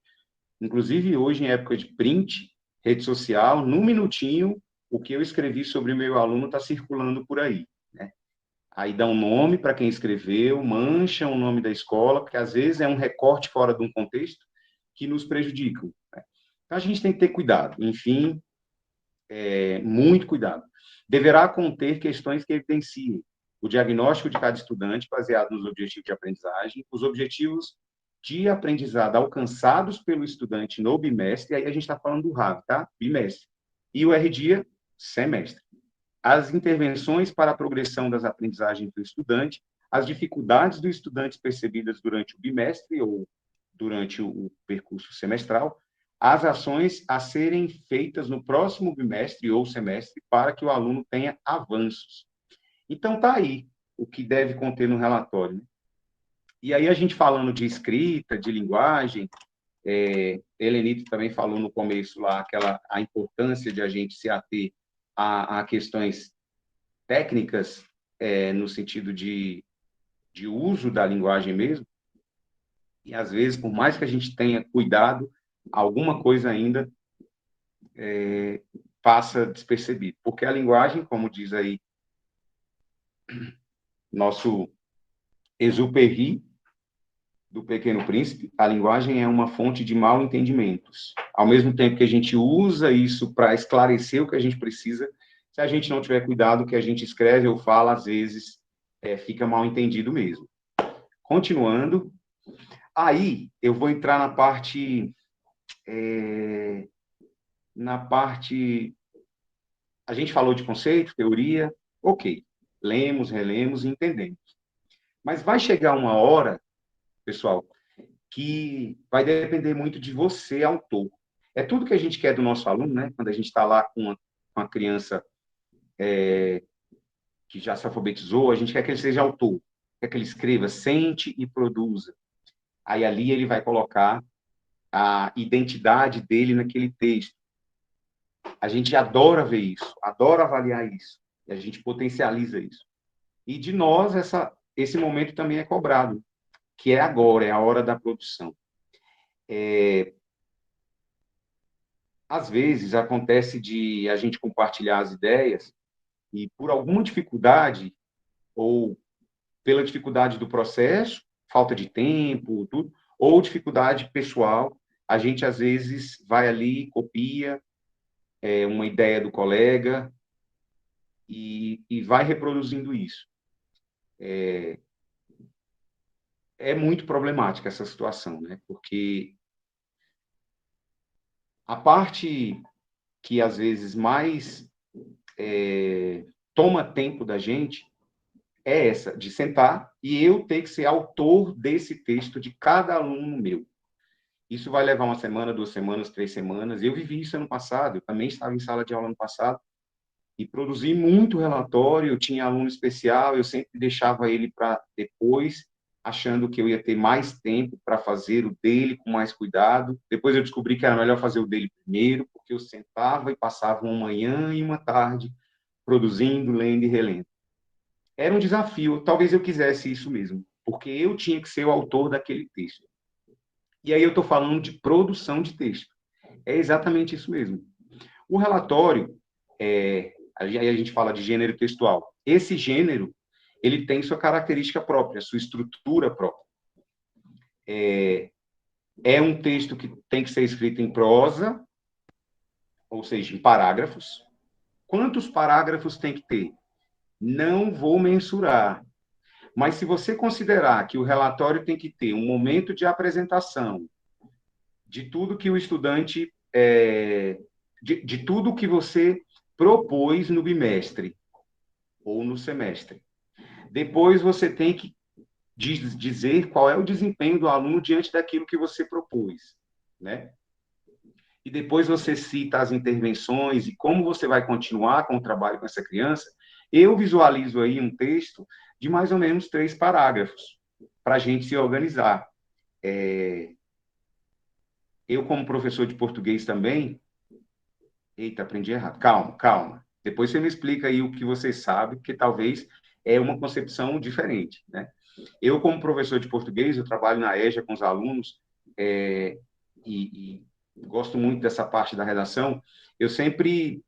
Inclusive, hoje, em época de print, rede social, num minutinho, o que eu escrevi sobre o meu aluno está circulando por aí, né? Aí dá um nome para quem escreveu, mancha o nome da escola, porque às vezes é um recorte fora de um contexto que nos prejudica, né? Então, a gente tem que ter cuidado. Enfim, muito cuidado. Deverá conter questões que evidenciem o diagnóstico de cada estudante, baseado nos objetivos de aprendizagem, os objetivos de aprendizado alcançados pelo estudante no bimestre, aí a gente está falando do RAV, tá? Bimestre. E o RDIA, semestre. As intervenções para a progressão das aprendizagens do estudante, as dificuldades do estudante percebidas durante o bimestre ou durante o percurso semestral, as ações a serem feitas no próximo bimestre ou semestre para que o aluno tenha avanços. Então, está aí o que deve conter no relatório, né? E aí, a gente falando de escrita, de linguagem, Helenito também falou no começo lá a importância de a gente se ater a questões técnicas, no sentido de uso da linguagem mesmo. E, às vezes, por mais que a gente tenha cuidado, alguma coisa ainda passa despercebido. Porque a linguagem, como diz aí nosso Exupéry, do Pequeno Príncipe, a linguagem é uma fonte de mal-entendimentos. Ao mesmo tempo que a gente usa isso para esclarecer o que a gente precisa, se a gente não tiver cuidado, o que a gente escreve ou fala, às vezes, fica mal entendido mesmo. Continuando, aí eu vou entrar na parte... A gente falou de conceito, teoria, ok. Lemos, relemos e entendemos. Mas vai chegar uma hora, pessoal, que vai depender muito de você, autor. É tudo que a gente quer do nosso aluno, né? Quando a gente está lá com uma criança que já se alfabetizou, a gente quer que ele seja autor, quer que ele escreva, sente e produza. Aí ali ele vai colocar a identidade dele naquele texto. A gente adora ver isso, adora avaliar isso, e a gente potencializa isso. E de nós, esse momento também é cobrado, que é agora, é a hora da produção. Às vezes, acontece de a gente compartilhar as ideias e, por alguma dificuldade, ou pela dificuldade do processo, falta de tempo, tudo, ou dificuldade pessoal, a gente, às vezes, vai ali, copia uma ideia do colega e vai reproduzindo isso. É muito problemática essa situação, né? Porque a parte que, às vezes, mais toma tempo da gente é essa, de sentar e eu ter que ser autor desse texto de cada aluno meu. Isso vai levar 1 semana, 2 semanas, 3 semanas. Eu vivi isso ano passado, eu também estava em sala de aula ano passado e produzi muito relatório. Eu tinha aluno especial, eu sempre deixava ele para depois, achando que eu ia ter mais tempo para fazer o dele com mais cuidado. Depois eu descobri que era melhor fazer o dele primeiro, porque eu sentava e passava uma manhã e uma tarde produzindo, lendo e relendo. Era um desafio, talvez eu quisesse isso mesmo, porque eu tinha que ser o autor daquele texto. E aí eu estou falando de produção de texto. É exatamente isso mesmo. O relatório, aí a gente fala de gênero textual. Esse gênero, ele tem sua característica própria, sua estrutura própria. É um texto que tem que ser escrito em prosa, ou seja, em parágrafos. Quantos parágrafos tem que ter? Não vou mensurar. Mas se você considerar que o relatório tem que ter um momento de apresentação, de tudo que o estudante, de tudo que você propôs no bimestre ou no semestre. Depois você tem que dizer qual é o desempenho do aluno diante daquilo que você propôs, né? E depois você cita as intervenções e como você vai continuar com o trabalho com essa criança. Eu visualizo aí um texto de mais ou menos 3 parágrafos para a gente se organizar. Eu, como professor de português também... Eita, aprendi errado. Calma, calma. Depois você me explica aí o que você sabe, porque talvez é uma concepção diferente, né? Eu, como professor de português, eu trabalho na EJA com os alunos, e gosto muito dessa parte da redação. Eu sempre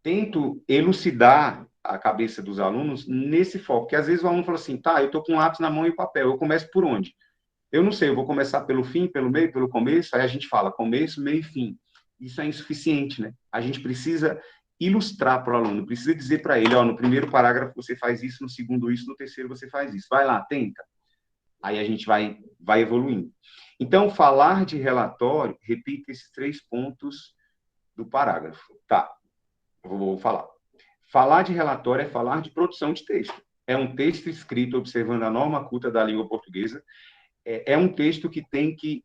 tento elucidar a cabeça dos alunos nesse foco, porque às vezes o aluno fala assim, tá, eu estou com um lápis na mão e papel, eu começo por onde? Eu não sei, eu vou começar pelo fim, pelo meio, pelo começo, aí a gente fala começo, meio e fim. Isso é insuficiente, né? A gente precisa ilustrar para o aluno, precisa dizer para ele, ó, no primeiro parágrafo você faz isso, no segundo isso, no terceiro você faz isso. Vai lá, tenta. Aí a gente vai evoluindo. Então, falar de relatório, repita esses 3 pontos do parágrafo. Tá, vou falar. Falar de relatório é falar de produção de texto. É um texto escrito observando a norma culta da língua portuguesa. É um texto que tem que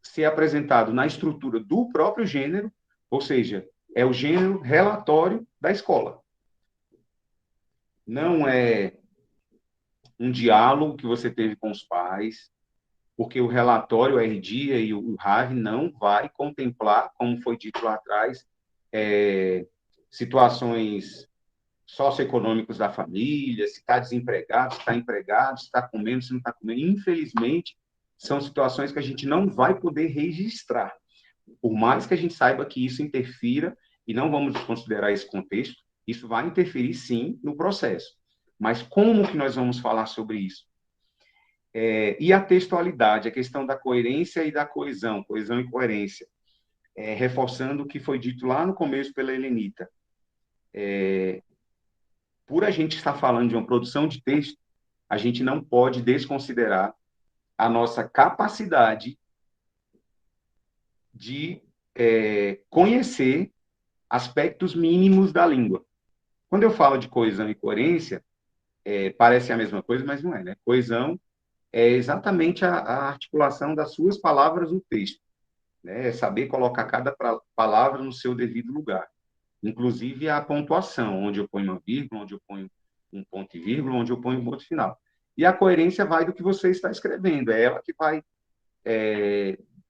ser apresentado na estrutura do próprio gênero, ou seja, é o gênero relatório da escola. Não é um diálogo que você teve com os pais, porque o relatório, o RD e o RAV não vai contemplar, como foi dito lá atrás, situações socioeconômicas da família, se está desempregado, se está empregado, se está comendo, se não está comendo. Infelizmente, são situações que a gente não vai poder registrar. Por mais que a gente saiba que isso interfira, e não vamos considerar esse contexto, isso vai interferir, sim, no processo. Mas como que nós vamos falar sobre isso? E a textualidade, a questão da coerência e da coesão e coerência, reforçando o que foi dito lá no começo pela Helenita. Por a gente estar falando de uma produção de texto, a gente não pode desconsiderar a nossa capacidade de conhecer aspectos mínimos da língua. Quando eu falo de coesão e coerência, parece a mesma coisa, mas não é, né? Coesão é exatamente a articulação das suas palavras no texto, né? É saber colocar cada palavra no seu devido lugar. Inclusive a pontuação, onde eu ponho uma vírgula, onde eu ponho um ponto e vírgula, onde eu ponho um ponto final. E a coerência vai do que você está escrevendo, é ela que vai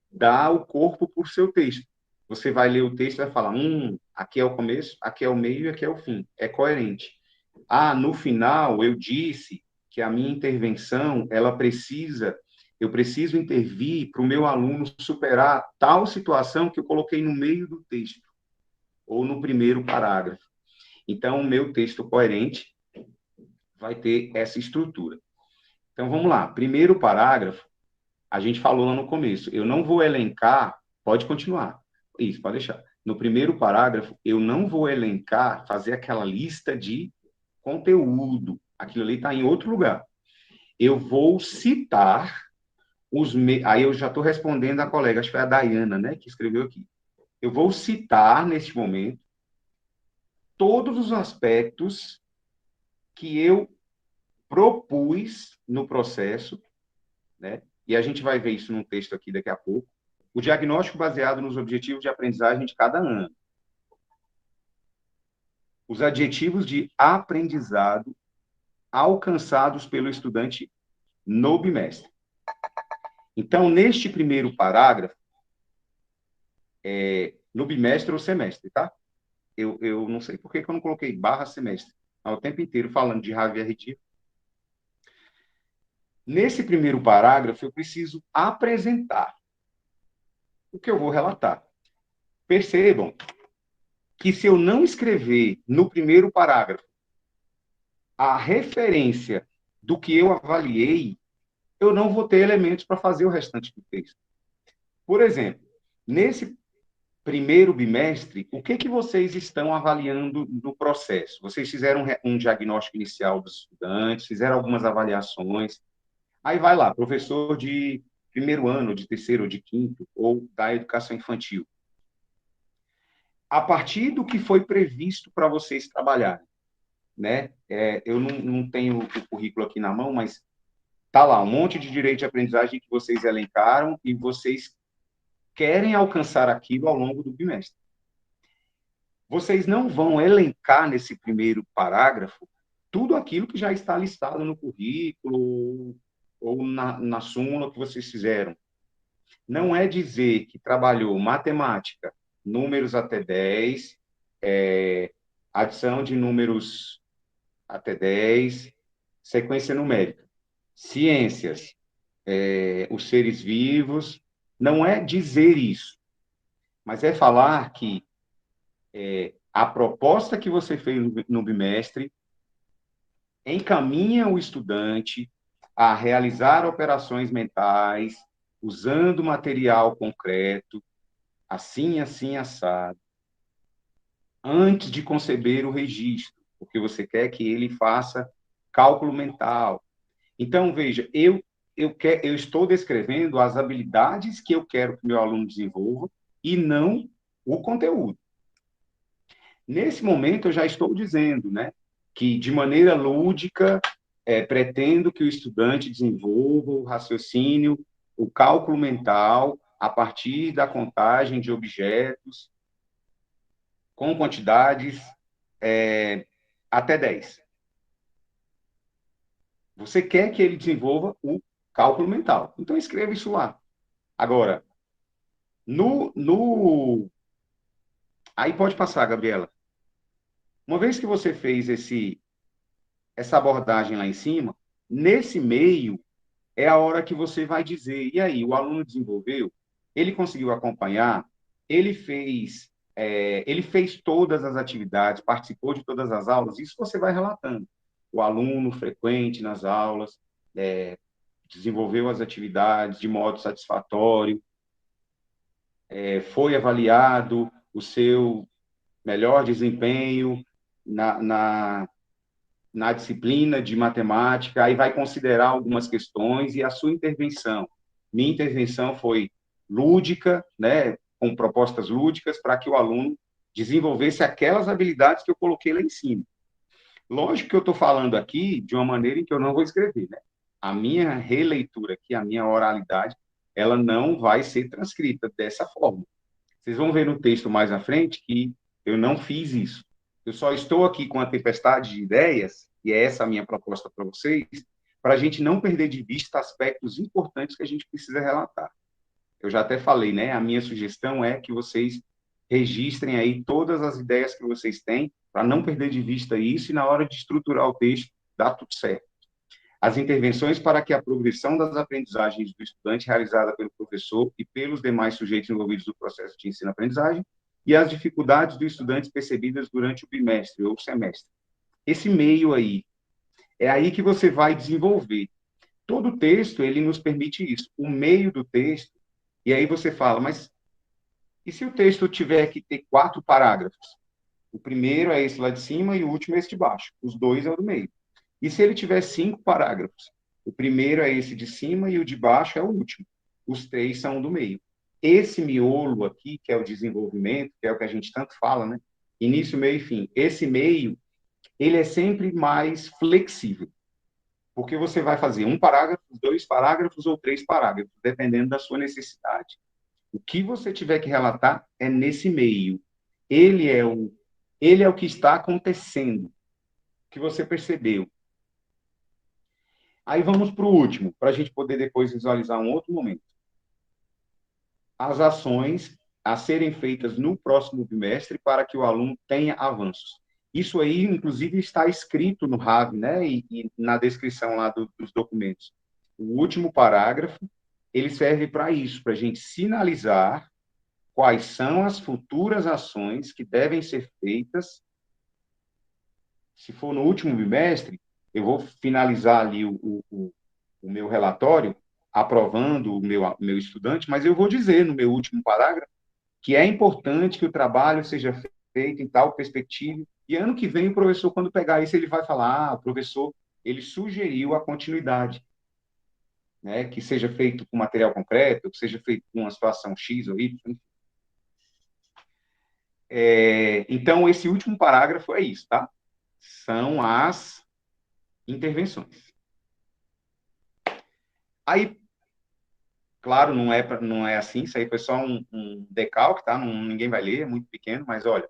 dar o corpo para o seu texto. Você vai ler o texto e vai falar, aqui é o começo, aqui é o meio e aqui é o fim. É coerente. No final, eu disse que a minha intervenção, eu preciso intervir para o meu aluno superar tal situação que eu coloquei no meio do texto, ou no primeiro parágrafo. Então, o meu texto coerente vai ter essa estrutura. Então, vamos lá. Primeiro parágrafo, a gente falou lá no começo. Eu não vou elencar, pode continuar. Isso, pode deixar. No primeiro parágrafo, eu não vou elencar, fazer aquela lista de conteúdo. Aquilo ali está em outro lugar. Eu vou citar Aí eu já estou respondendo a colega, acho que foi a Dayana, né, que escreveu aqui. Eu vou citar, neste momento, todos os aspectos que eu propus no processo, né? E a gente vai ver isso num texto aqui daqui a pouco. O diagnóstico baseado nos objetivos de aprendizagem de cada ano. Os adjetivos de aprendizado alcançados pelo estudante no bimestre. Então, neste primeiro parágrafo, no bimestre ou semestre, tá? Eu não sei por que eu não coloquei barra semestre. O tempo inteiro falando de RAV e RD. Nesse primeiro parágrafo, eu preciso apresentar o que eu vou relatar. Percebam que se eu não escrever no primeiro parágrafo a referência do que eu avaliei, eu não vou ter elementos para fazer o restante do texto. Por exemplo, nesse primeiro bimestre, o que vocês estão avaliando no processo? Vocês fizeram um diagnóstico inicial dos estudantes, fizeram algumas avaliações. Aí vai lá, professor de primeiro ano, ou de terceiro, ou de quinto, ou da educação infantil. A partir do que foi previsto para vocês trabalharem, né? Eu não tenho o currículo aqui na mão, mas tá lá um monte de direito de aprendizagem que vocês elencaram e vocês querem alcançar aquilo ao longo do bimestre. Vocês não vão elencar nesse primeiro parágrafo tudo aquilo que já está listado no currículo ou na súmula que vocês fizeram. Não é dizer que trabalhou matemática, números até 10, adição de números até 10, sequência numérica, ciências, os seres vivos. Não é dizer isso, mas é falar que a proposta que você fez no bimestre encaminha o estudante a realizar operações mentais, usando material concreto, assim, assim, assado, antes de conceber o registro, porque você quer que ele faça cálculo mental. Então, veja, eu estou descrevendo as habilidades que eu quero que o meu aluno desenvolva e não o conteúdo. Nesse momento, eu já estou dizendo, né, que, de maneira lúdica, pretendo que o estudante desenvolva o raciocínio, o cálculo mental, a partir da contagem de objetos, com quantidades até 10. Você quer que ele desenvolva o cálculo mental. Então, escreva isso lá. Agora, aí pode passar, Gabriela. Uma vez que você fez essa abordagem lá em cima, nesse meio é a hora que você vai dizer, e aí, o aluno desenvolveu? Ele conseguiu acompanhar? Ele fez todas as atividades, participou de todas as aulas? Isso você vai relatando. O aluno frequente nas aulas, desenvolveu as atividades de modo satisfatório, foi avaliado o seu melhor desempenho na disciplina de matemática, aí vai considerar algumas questões e a sua intervenção. Minha intervenção foi lúdica, né, com propostas lúdicas para que o aluno desenvolvesse aquelas habilidades que eu coloquei lá em cima. Lógico que eu estou falando aqui de uma maneira em que eu não vou escrever, né? A minha releitura aqui, a minha oralidade, ela não vai ser transcrita dessa forma. Vocês vão ver no texto mais à frente que eu não fiz isso. Eu só estou aqui com a tempestade de ideias, e é essa a minha proposta para vocês, para a gente não perder de vista aspectos importantes que a gente precisa relatar. Eu já até falei, né? A minha sugestão é que vocês registrem aí todas as ideias que vocês têm, para não perder de vista isso, e na hora de estruturar o texto, dá tudo certo. As intervenções para que a progressão das aprendizagens do estudante realizada pelo professor e pelos demais sujeitos envolvidos no processo de ensino-aprendizagem e as dificuldades do estudante percebidas durante o bimestre ou semestre. Esse meio aí, é aí que você vai desenvolver. Todo texto, ele nos permite isso. O meio do texto, e aí você fala, mas e se o texto tiver que ter 4 parágrafos? O primeiro é esse lá de cima e o último é esse de baixo. Os 2 é o do meio. E se ele tiver 5 parágrafos? O primeiro é esse de cima e o de baixo é o último. Os 3 são do meio. Esse miolo aqui, que é o desenvolvimento, que é o que a gente tanto fala, né? Início, meio e fim. Esse meio, ele é sempre mais flexível. Porque você vai fazer 1 parágrafo, 2 parágrafos ou 3 parágrafos, dependendo da sua necessidade. O que você tiver que relatar é nesse meio. Ele é o que está acontecendo, que você percebeu. Aí vamos para o último, para a gente poder depois visualizar um outro momento. As ações a serem feitas no próximo bimestre para que o aluno tenha avanços. Isso aí, inclusive, está escrito no RAV, né, e na descrição lá dos documentos. O último parágrafo, ele serve para isso, para a gente sinalizar quais são as futuras ações que devem ser feitas. Se for no último bimestre, eu vou finalizar ali o meu relatório, aprovando o meu estudante, mas eu vou dizer no meu último parágrafo que é importante que o trabalho seja feito em tal perspectiva, e ano que vem o professor, quando pegar isso, ele vai falar, o professor, ele sugeriu a continuidade. né, que seja feito com material concreto, que seja feito com uma situação X ou Y. Então, esse último parágrafo é isso, tá? São as intervenções. Aí, claro, não é assim, isso aí foi só um decalque, tá? Ninguém vai ler, é muito pequeno, mas olha,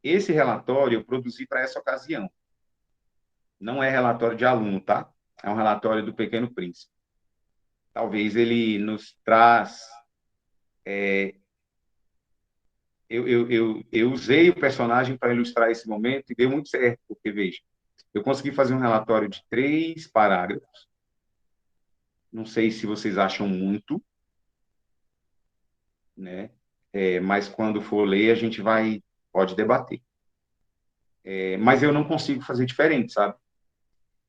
esse relatório eu produzi para essa ocasião. Não é relatório de aluno, tá? É um relatório do Pequeno Príncipe. Talvez ele nos traz... Eu usei o personagem para ilustrar esse momento e deu muito certo, porque, veja, eu consegui fazer um relatório de 3 parágrafos. Não sei se vocês acham muito, né? Mas quando for ler, a gente pode debater. Mas eu não consigo fazer diferente, sabe?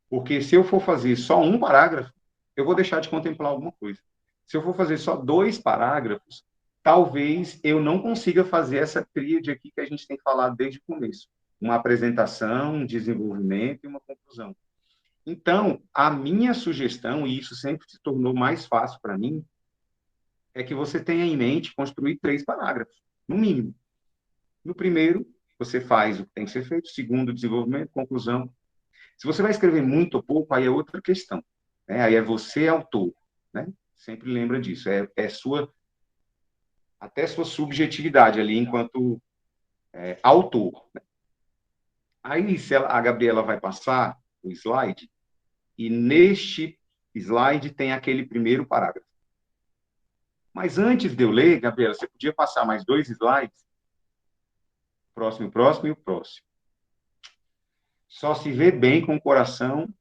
Porque se eu for fazer só um parágrafo, eu vou deixar de contemplar alguma coisa. Se eu for fazer só 2 parágrafos, talvez eu não consiga fazer essa tríade aqui que a gente tem falado desde o começo. Uma apresentação, um desenvolvimento e uma conclusão. Então, a minha sugestão, e isso sempre se tornou mais fácil para mim, é que você tenha em mente construir 3 parágrafos, no mínimo. No primeiro, você faz o que tem que ser feito. Segundo, desenvolvimento, conclusão. Se você vai escrever muito ou pouco, aí é outra questão, né? Aí é você autor, né? Sempre lembra disso. Até sua subjetividade ali enquanto autor, né? Aí a Gabriela vai passar o slide e neste slide tem aquele primeiro parágrafo. Mas antes de eu ler, Gabriela, você podia passar mais 2 slides? Próximo, próximo e o próximo. Só se vê bem com o coração,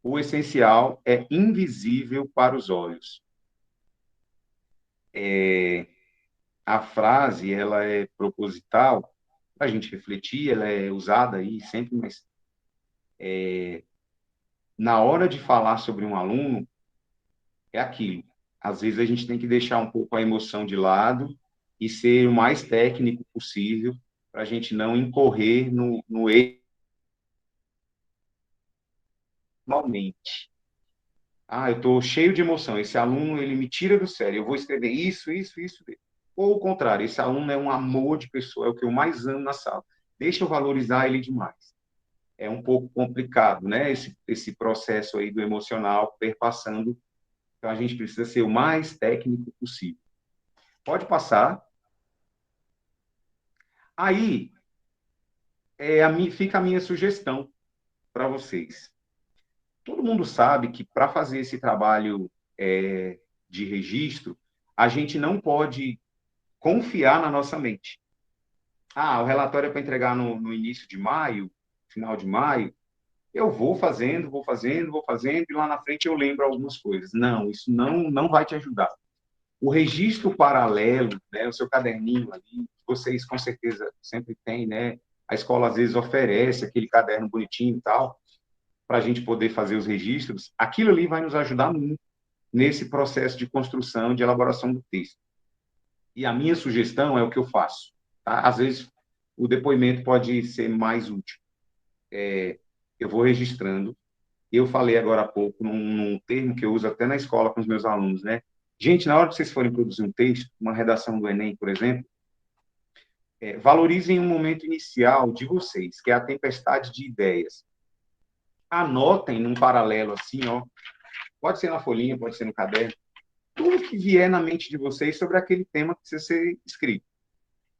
o essencial é invisível para os olhos. A frase, ela é proposital, para a gente refletir, ela é usada aí sempre, mas na hora de falar sobre um aluno, é aquilo. Às vezes a gente tem que deixar um pouco a emoção de lado e ser o mais técnico possível para a gente não incorrer no erro normalmente. Eu estou cheio de emoção, esse aluno, ele me tira do sério, eu vou escrever isso, isso, isso. Ou o contrário, esse aluno é um amor de pessoa, é o que eu mais amo na sala. Deixa eu valorizar ele demais. É um pouco complicado, né? Esse processo aí do emocional perpassando. Então, a gente precisa ser o mais técnico possível. Pode passar. Aí, fica a minha sugestão para vocês. Todo mundo sabe que para fazer esse trabalho de registro, a gente não pode confiar na nossa mente. O relatório é para entregar no início de maio, final de maio, eu vou fazendo, e lá na frente eu lembro algumas coisas. Não, isso não vai te ajudar. O registro paralelo, né, o seu caderninho ali, vocês com certeza sempre têm, né? A escola às vezes oferece aquele caderno bonitinho e tal, para a gente poder fazer os registros. Aquilo ali vai nos ajudar muito nesse processo de construção, de elaboração do texto. E a minha sugestão é o que eu faço. Tá? Às vezes, o depoimento pode ser mais útil. Eu vou registrando. Eu falei agora há pouco num termo que eu uso até na escola com os meus alunos, né? Gente, na hora que vocês forem produzir um texto, uma redação do Enem, por exemplo, valorizem o momento inicial de vocês, que é a tempestade de ideias. Anotem num paralelo assim, ó. Pode ser na folhinha, pode ser no caderno. Tudo que vier na mente de vocês sobre aquele tema que precisa ser escrito.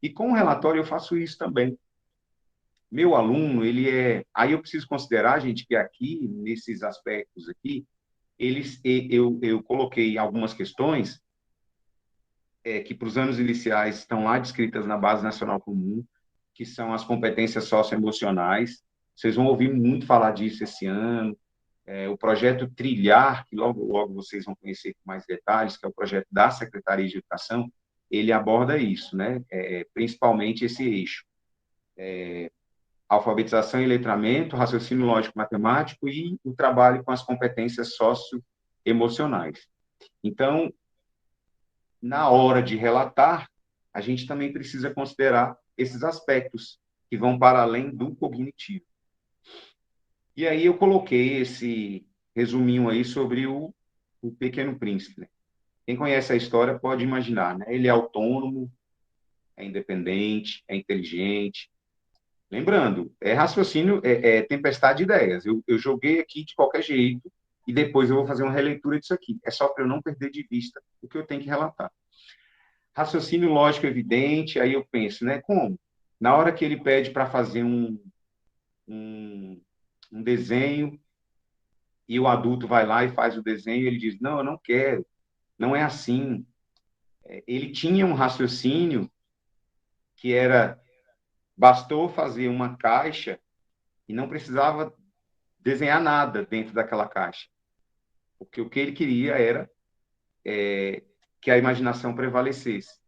E com o relatório eu faço isso também. Meu aluno, Aí eu preciso considerar, gente, que aqui, nesses aspectos aqui, eu coloquei algumas questões que para os anos iniciais estão lá descritas na Base Nacional Comum, que são as competências socioemocionais. Vocês vão ouvir muito falar disso esse ano. O projeto Trilhar, que logo, logo vocês vão conhecer com mais detalhes, que é o projeto da Secretaria de Educação, ele aborda isso, né? Principalmente esse eixo. Alfabetização e letramento, raciocínio lógico-matemático e o trabalho com as competências socioemocionais. Então, na hora de relatar, a gente também precisa considerar esses aspectos que vão para além do cognitivo. E aí eu coloquei resuminho aí sobre o Pequeno Príncipe, né? Quem conhece a história pode imaginar, né? Ele é autônomo, é independente, é inteligente. Lembrando, é raciocínio, é tempestade de ideias. Eu joguei aqui de qualquer jeito e depois eu vou fazer uma releitura disso aqui. É só para eu não perder de vista o que eu tenho que relatar. Raciocínio lógico evidente, aí eu penso, né? Como? Na hora que ele pede para fazer um, um desenho e o adulto vai lá e faz o desenho, ele diz, não, eu não quero, não é assim. Ele tinha um raciocínio que era, bastou fazer uma caixa e não precisava desenhar nada dentro daquela caixa, porque o que ele queria era que a imaginação prevalecesse.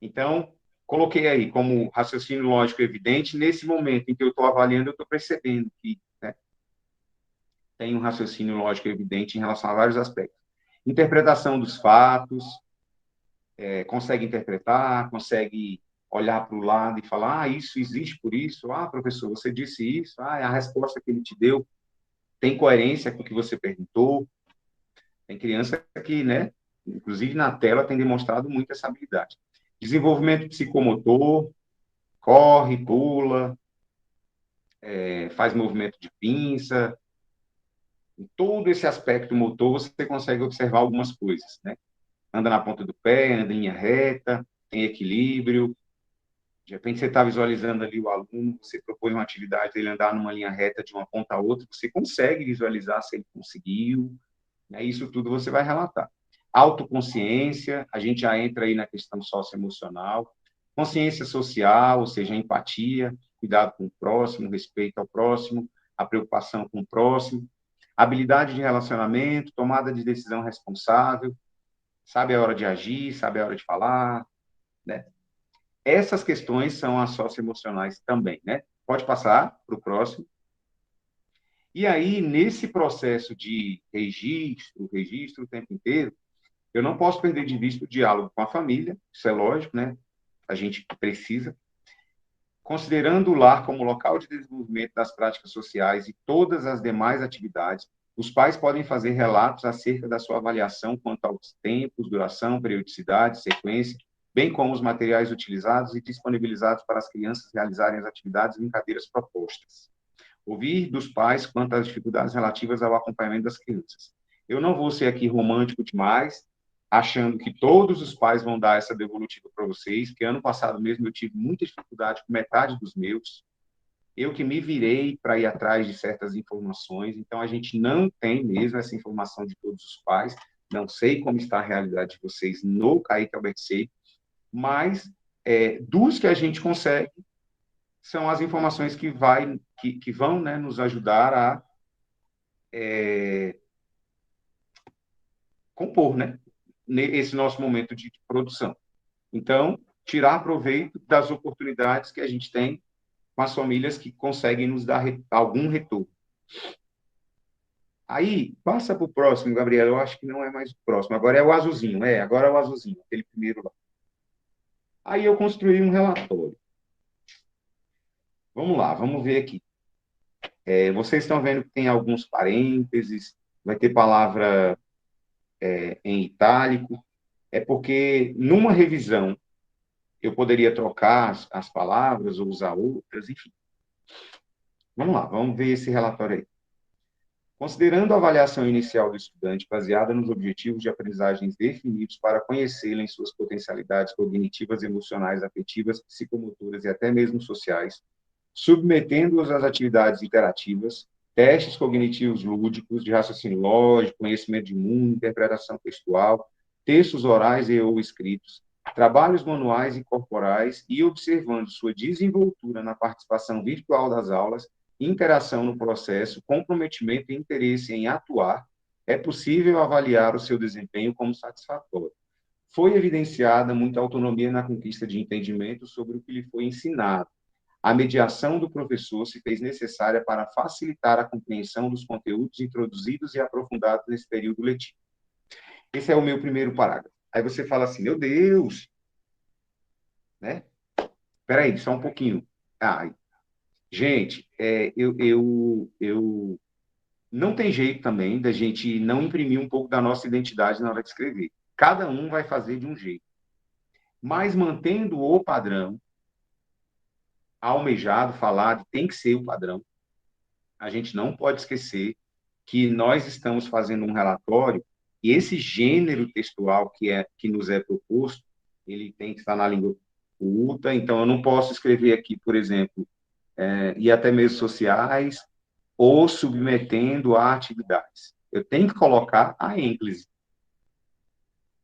Então, coloquei aí como raciocínio lógico evidente, nesse momento em que eu estou avaliando, eu estou percebendo que, né, tem um raciocínio lógico evidente em relação a vários aspectos. Interpretação dos fatos, consegue interpretar, consegue olhar para o lado e falar, isso existe por isso, professor, você disse isso, a resposta que ele te deu tem coerência com o que você perguntou. Tem criança que, né, inclusive na tela, tem demonstrado muito essa habilidade. Desenvolvimento psicomotor, corre, pula, faz movimento de pinça. Em todo esse aspecto motor, você consegue observar algumas coisas, né? Anda na ponta do pé, anda em linha reta, tem equilíbrio. De repente, você está visualizando ali o aluno, você propõe uma atividade dele andar numa linha reta de uma ponta a outra, você consegue visualizar se ele conseguiu, né? Isso tudo você vai relatar. Autoconsciência, a gente já entra aí na questão socioemocional. Consciência social, ou seja, empatia, cuidado com o próximo, respeito ao próximo, a preocupação com o próximo. Habilidade de relacionamento, tomada de decisão responsável, sabe a hora de agir, sabe a hora de falar, né? Essas questões são as socioemocionais também, né? Pode passar para o próximo. E aí, nesse processo de registro o tempo inteiro, eu não posso perder de vista o diálogo com a família, isso é lógico, né? A gente precisa. Considerando o lar como local de desenvolvimento das práticas sociais e todas as demais atividades, os pais podem fazer relatos acerca da sua avaliação quanto aos tempos, duração, periodicidade, sequência, bem como os materiais utilizados e disponibilizados para as crianças realizarem as atividades e brincadeiras propostas. Ouvir dos pais quanto às dificuldades relativas ao acompanhamento das crianças. Eu não vou ser aqui romântico demais, achando que todos os pais vão dar essa devolutiva para vocês, porque ano passado mesmo eu tive muita dificuldade com metade dos meus, eu que me virei para ir atrás de certas informações, então a gente não tem mesmo essa informação de todos os pais, não sei como está a realidade de vocês no Kaique Albertseib, mas dos que a gente consegue, são as informações que vão, né, nos ajudar a compor, né, esse nosso momento de produção. Então, tirar proveito das oportunidades que a gente tem com as famílias que conseguem nos dar algum retorno. Aí, passa para o próximo, Gabriel, eu acho que não é mais o próximo, agora é o azulzinho, agora é o azulzinho, aquele primeiro lá. Aí eu construí um relatório. Vamos lá, vamos ver aqui. Vocês estão vendo que tem alguns parênteses, vai ter palavra em itálico, é porque numa revisão eu poderia trocar as palavras ou usar outras, enfim. Vamos lá, vamos ver esse relatório aí. Considerando a avaliação inicial do estudante baseada nos objetivos de aprendizagens definidos para conhecê-lo em suas potencialidades cognitivas, emocionais, afetivas, psicomotoras e até mesmo sociais, submetendo-os às atividades interativas, testes cognitivos lúdicos, de raciocínio lógico, conhecimento de mundo, interpretação textual, textos orais e ou escritos, trabalhos manuais e corporais e observando sua desenvoltura na participação virtual das aulas, interação no processo, comprometimento e interesse em atuar, é possível avaliar o seu desempenho como satisfatório. Foi evidenciada muita autonomia na conquista de entendimento sobre o que lhe foi ensinado. A mediação do professor se fez necessária para facilitar a compreensão dos conteúdos introduzidos e aprofundados nesse período letivo. Esse é o meu primeiro parágrafo. Aí você fala assim, meu Deus, né? Espera aí, só um pouquinho. Gente, eu não tem jeito também da gente não imprimir um pouco da nossa identidade na hora de escrever. Cada um vai fazer de um jeito, mas mantendo o padrão almejado, falado, tem que ser o padrão. A gente não pode esquecer que nós estamos fazendo um relatório e esse gênero textual que nos é proposto, ele tem que estar na língua culta, então eu não posso escrever aqui, por exemplo, e até mesmo sociais, ou submetendo a atividades. Eu tenho que colocar a ênclise.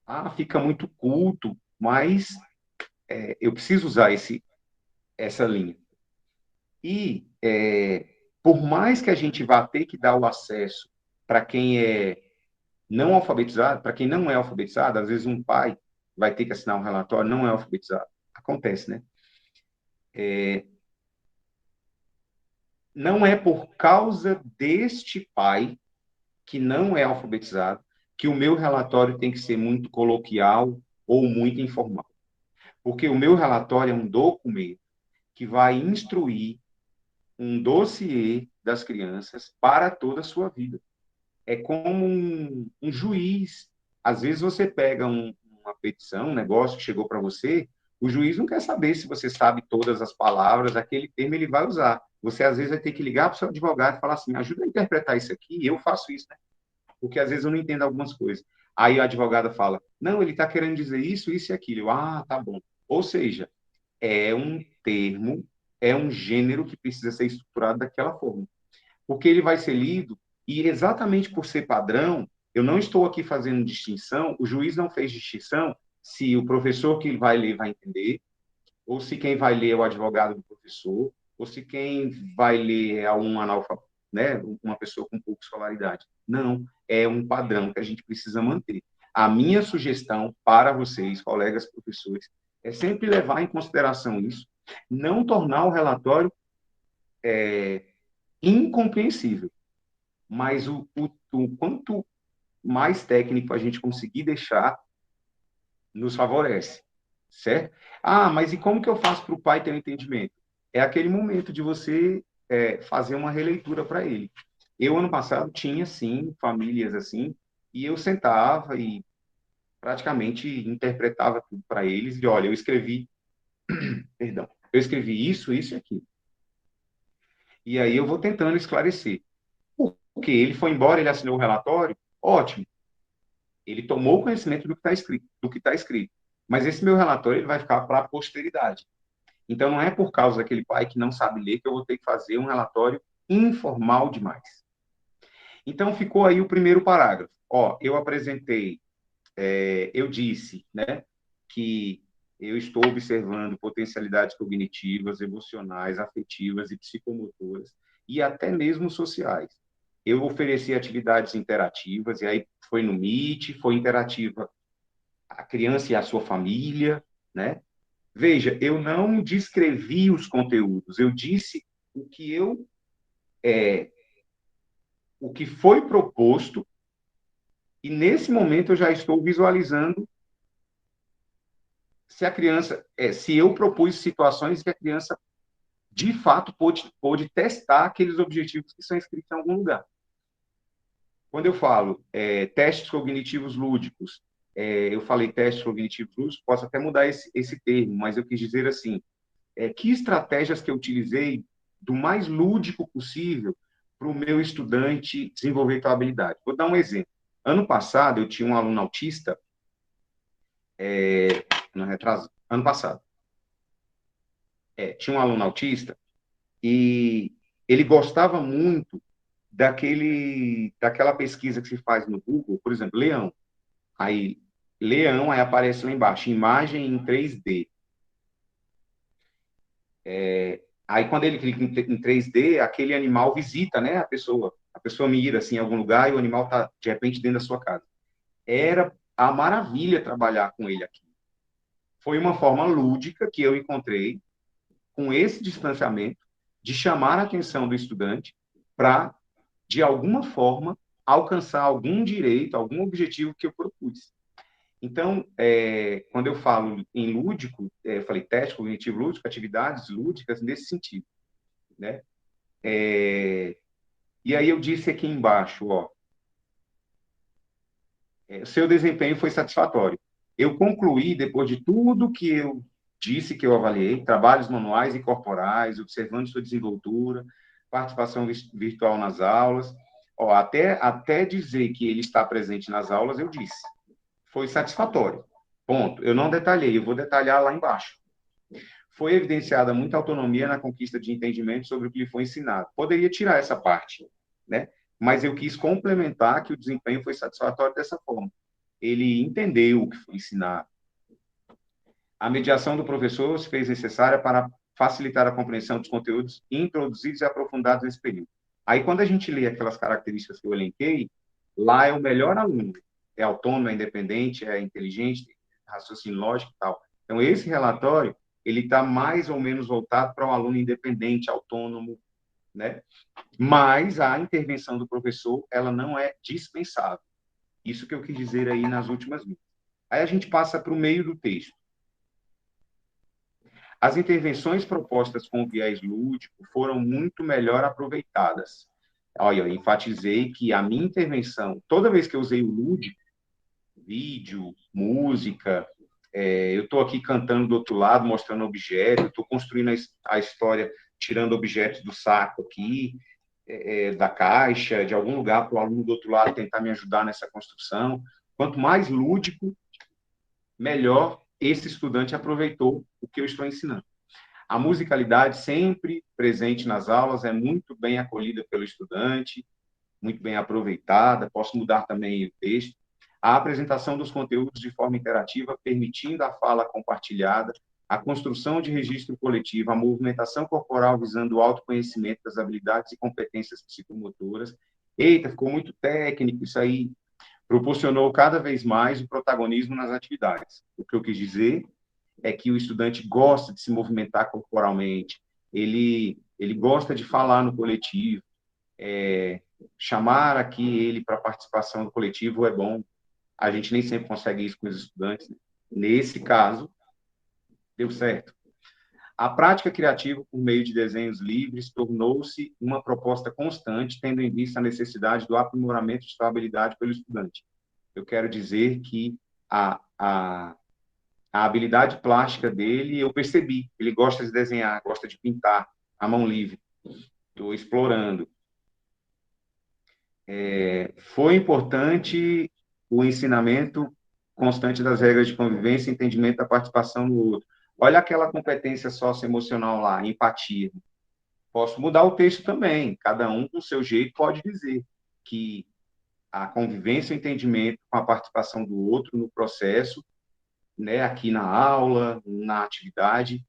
Ah, fica muito culto, mas eu preciso usar essa linha. E, por mais que a gente vá ter que dar o acesso para quem é não alfabetizado, para quem não é alfabetizado, às vezes um pai vai ter que assinar um relatório, não é alfabetizado. Acontece, né? Não é por causa deste pai, que não é alfabetizado, que o meu relatório tem que ser muito coloquial ou muito informal. Porque o meu relatório é um documento que vai instruir um dossiê das crianças para toda a sua vida. É como um juiz. Às vezes você pega uma petição, um negócio que chegou para você, o juiz não quer saber se você sabe todas as palavras, aquele termo ele vai usar. Você, às vezes, vai ter que ligar para o seu advogado e falar assim, ajuda a interpretar isso aqui, e eu faço isso, né? Porque, às vezes, eu não entendo algumas coisas. Aí a advogada fala, não, ele está querendo dizer isso, isso e aquilo. Ah, tá bom. Ou seja, é um termo, é um gênero que precisa ser estruturado daquela forma. Porque ele vai ser lido, e exatamente por ser padrão, eu não estou aqui fazendo distinção, o juiz não fez distinção se o professor que vai ler vai entender, ou se quem vai ler é o advogado do professor, ou se quem vai ler é um analfabeto, né, uma pessoa com pouca escolaridade. Não, é um padrão que a gente precisa manter. A minha sugestão para vocês, colegas professores, é sempre levar em consideração isso, não tornar o relatório incompreensível, mas o quanto mais técnico a gente conseguir deixar, nos favorece, certo? Ah, mas e como que eu faço para o pai ter um entendimento? É aquele momento de você fazer uma releitura para ele. Eu, ano passado, tinha, sim, famílias assim, e eu sentava e praticamente interpretava tudo para eles, e olha, eu escrevi, perdão, eu escrevi isso, isso e aquilo. E aí eu vou tentando esclarecer. Porque ele foi embora, ele assinou o relatório, ótimo. Ele tomou conhecimento do que está escrito, Mas esse meu relatório ele vai ficar para a posteridade. Então não é por causa daquele pai que não sabe ler que eu vou ter que fazer um relatório informal demais. Então ficou aí o primeiro parágrafo. Ó, eu apresentei, eu disse, né, que eu estou observando potencialidades cognitivas, emocionais, afetivas e psicomotoras, e até mesmo sociais. Eu ofereci atividades interativas, e aí foi no Meet, foi interativa a criança e a sua família, né? Veja, eu não descrevi os conteúdos, eu disse o que foi proposto, e nesse momento eu já estou visualizando se eu propus situações que a criança de fato pôde testar aqueles objetivos que são escritos em algum lugar. Quando eu falo testes cognitivos lúdicos, eu falei testes cognitivos lúdicos, posso até mudar esse termo, mas eu quis dizer assim, que estratégias que eu utilizei do mais lúdico possível para o meu estudante desenvolver tal habilidade. Vou dar um exemplo. Ano passado, eu tinha um aluno autista, ano passado, tinha um aluno autista e ele gostava muito daquela pesquisa que se faz no Google, por exemplo, leão, aí aparece lá embaixo, imagem em 3D. Aí, quando ele clica em 3D, aquele animal visita, né, a pessoa. A pessoa mira, assim, em algum lugar e o animal está, de repente, dentro da sua casa. Era a maravilha trabalhar com ele aqui. Foi uma forma lúdica que eu encontrei, com esse distanciamento, de chamar a atenção do estudante para, de alguma forma, alcançar algum direito, algum objetivo que eu propus. Então, quando eu falo em lúdico, eu falei teste cognitivo lúdico, atividades lúdicas nesse sentido, né? E aí eu disse aqui embaixo, ó, seu desempenho foi satisfatório. Eu concluí, depois de tudo que eu disse que eu avaliei, trabalhos manuais e corporais, observando sua desenvoltura, participação virtual nas aulas, ó, até dizer que ele está presente nas aulas, eu disse. Foi satisfatório. Ponto. Eu não detalhei, eu vou detalhar lá embaixo. Foi evidenciada muita autonomia na conquista de entendimento sobre o que lhe foi ensinado. Poderia tirar essa parte, né? Mas eu quis complementar que o desempenho foi satisfatório dessa forma. Ele entendeu o que foi ensinado. A mediação do professor se fez necessária para facilitar a compreensão dos conteúdos introduzidos e aprofundados nesse período. Aí, quando a gente lê aquelas características que eu elenquei, lá é o melhor aluno. É autônomo, é independente, é inteligente, raciocínio lógico e tal. Então, esse relatório, ele está mais ou menos voltado para o aluno independente, autônomo, né? Mas a intervenção do professor, ela não é dispensável. Isso que eu quis dizer aí nas últimas linhas. Aí a gente passa para o meio do texto. As intervenções propostas com viés lúdico foram muito melhor aproveitadas. Olha, eu enfatizei que a minha intervenção, toda vez que eu usei o lúdico, vídeo, música, eu estou aqui cantando do outro lado, mostrando objeto, estou construindo a história, tirando objetos do saco aqui, da caixa, de algum lugar, para o aluno do outro lado tentar me ajudar nessa construção. Quanto mais lúdico, melhor esse estudante aproveitou o que eu estou ensinando. A musicalidade, sempre presente nas aulas, é muito bem acolhida pelo estudante, muito bem aproveitada. Posso mudar também o texto. A apresentação dos conteúdos de forma interativa, permitindo a fala compartilhada, a construção de registro coletivo, a movimentação corporal visando o autoconhecimento das habilidades e competências psicomotoras. Eita, ficou muito técnico isso aí. Proporcionou cada vez mais o protagonismo nas atividades. O que eu quis dizer é que o estudante gosta de se movimentar corporalmente, ele gosta de falar no coletivo, chamar aqui ele para participação do coletivo é bom. A gente nem sempre consegue isso com os estudantes, né? Nesse caso, deu certo. A prática criativa por meio de desenhos livres tornou-se uma proposta constante, tendo em vista a necessidade do aprimoramento de sua habilidade pelo estudante. Eu quero dizer que a habilidade plástica dele, eu percebi. Ele gosta de desenhar, gosta de pintar, a mão livre. Estou explorando. Foi importante o ensinamento constante das regras de convivência e entendimento da participação no outro. Olha aquela competência socioemocional lá, empatia. Posso mudar o texto também. Cada um, do seu jeito, pode dizer que a convivência e o entendimento com a participação do outro no processo, né, aqui na aula, na atividade,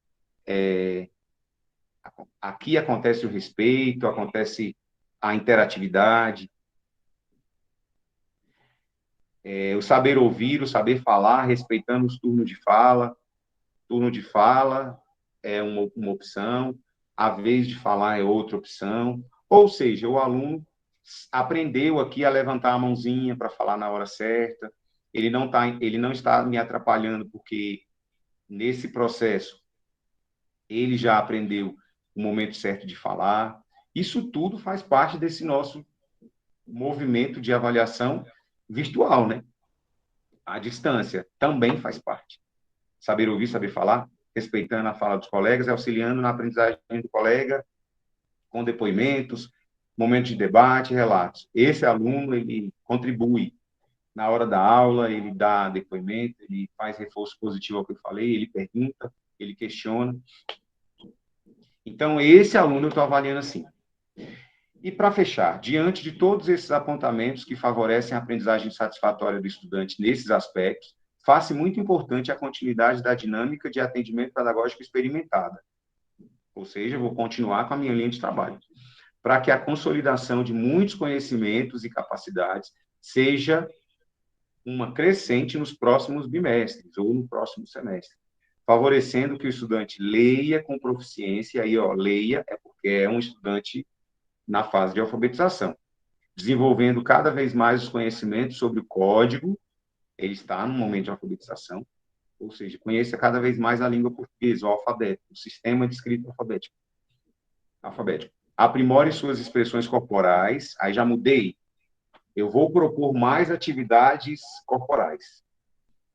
aqui acontece o respeito, acontece a interatividade, o saber ouvir, o saber falar, respeitando os turnos de fala. Turno de fala é uma opção, a vez de falar é outra opção. Ou seja, o aluno aprendeu aqui a levantar a mãozinha para falar na hora certa, ele não está me atrapalhando, porque nesse processo ele já aprendeu o momento certo de falar. Isso tudo faz parte desse nosso movimento de avaliação virtual, né? A distância também faz parte. Saber ouvir, saber falar, respeitando a fala dos colegas, auxiliando na aprendizagem do colega, com depoimentos, momentos de debate, relatos. Esse aluno, ele contribui na hora da aula, ele dá depoimento, ele faz reforço positivo ao que eu falei, ele pergunta, ele questiona. Então, esse aluno eu estou avaliando assim. E, para fechar, diante de todos esses apontamentos que favorecem a aprendizagem satisfatória do estudante nesses aspectos, faz-se muito importante a continuidade da dinâmica de atendimento pedagógico experimentada. Ou seja, vou continuar com a minha linha de trabalho, para que a consolidação de muitos conhecimentos e capacidades seja uma crescente nos próximos bimestres ou no próximo semestre, favorecendo que o estudante leia com proficiência, aí, ó, leia é porque é um estudante na fase de alfabetização, desenvolvendo cada vez mais os conhecimentos sobre o código, ele está no momento de alfabetização, ou seja, conheça cada vez mais a língua portuguesa, o alfabeto, o sistema de escrita alfabético. aprimore suas expressões corporais. Aí já mudei. Eu vou propor mais atividades corporais,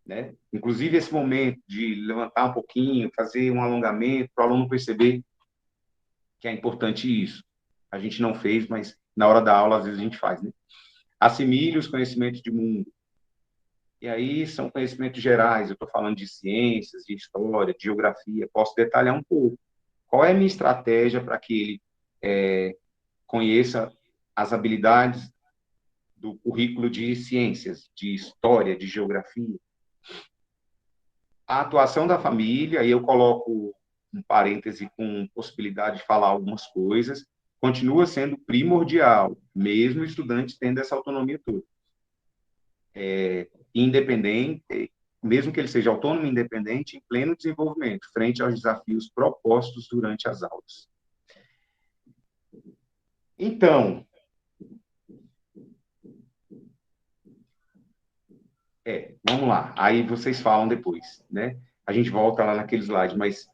né? Inclusive esse momento de levantar um pouquinho, fazer um alongamento, para o aluno perceber que é importante isso. A gente não fez, mas na hora da aula, às vezes, a gente faz, né? Assimile os conhecimentos de mundo. E aí são conhecimentos gerais, eu estou falando de ciências, de história, de geografia, posso detalhar um pouco. Qual é a minha estratégia para que ele conheça as habilidades do currículo de ciências, de história, de geografia? A atuação da família, aí eu coloco um parêntese com possibilidade de falar algumas coisas, continua sendo primordial, mesmo o estudante tendo essa autonomia toda. Independente, mesmo que ele seja autônomo e independente, em pleno desenvolvimento, frente aos desafios propostos durante as aulas. Então, vamos lá. Aí vocês falam depois, né? A gente volta lá naquele slide, mas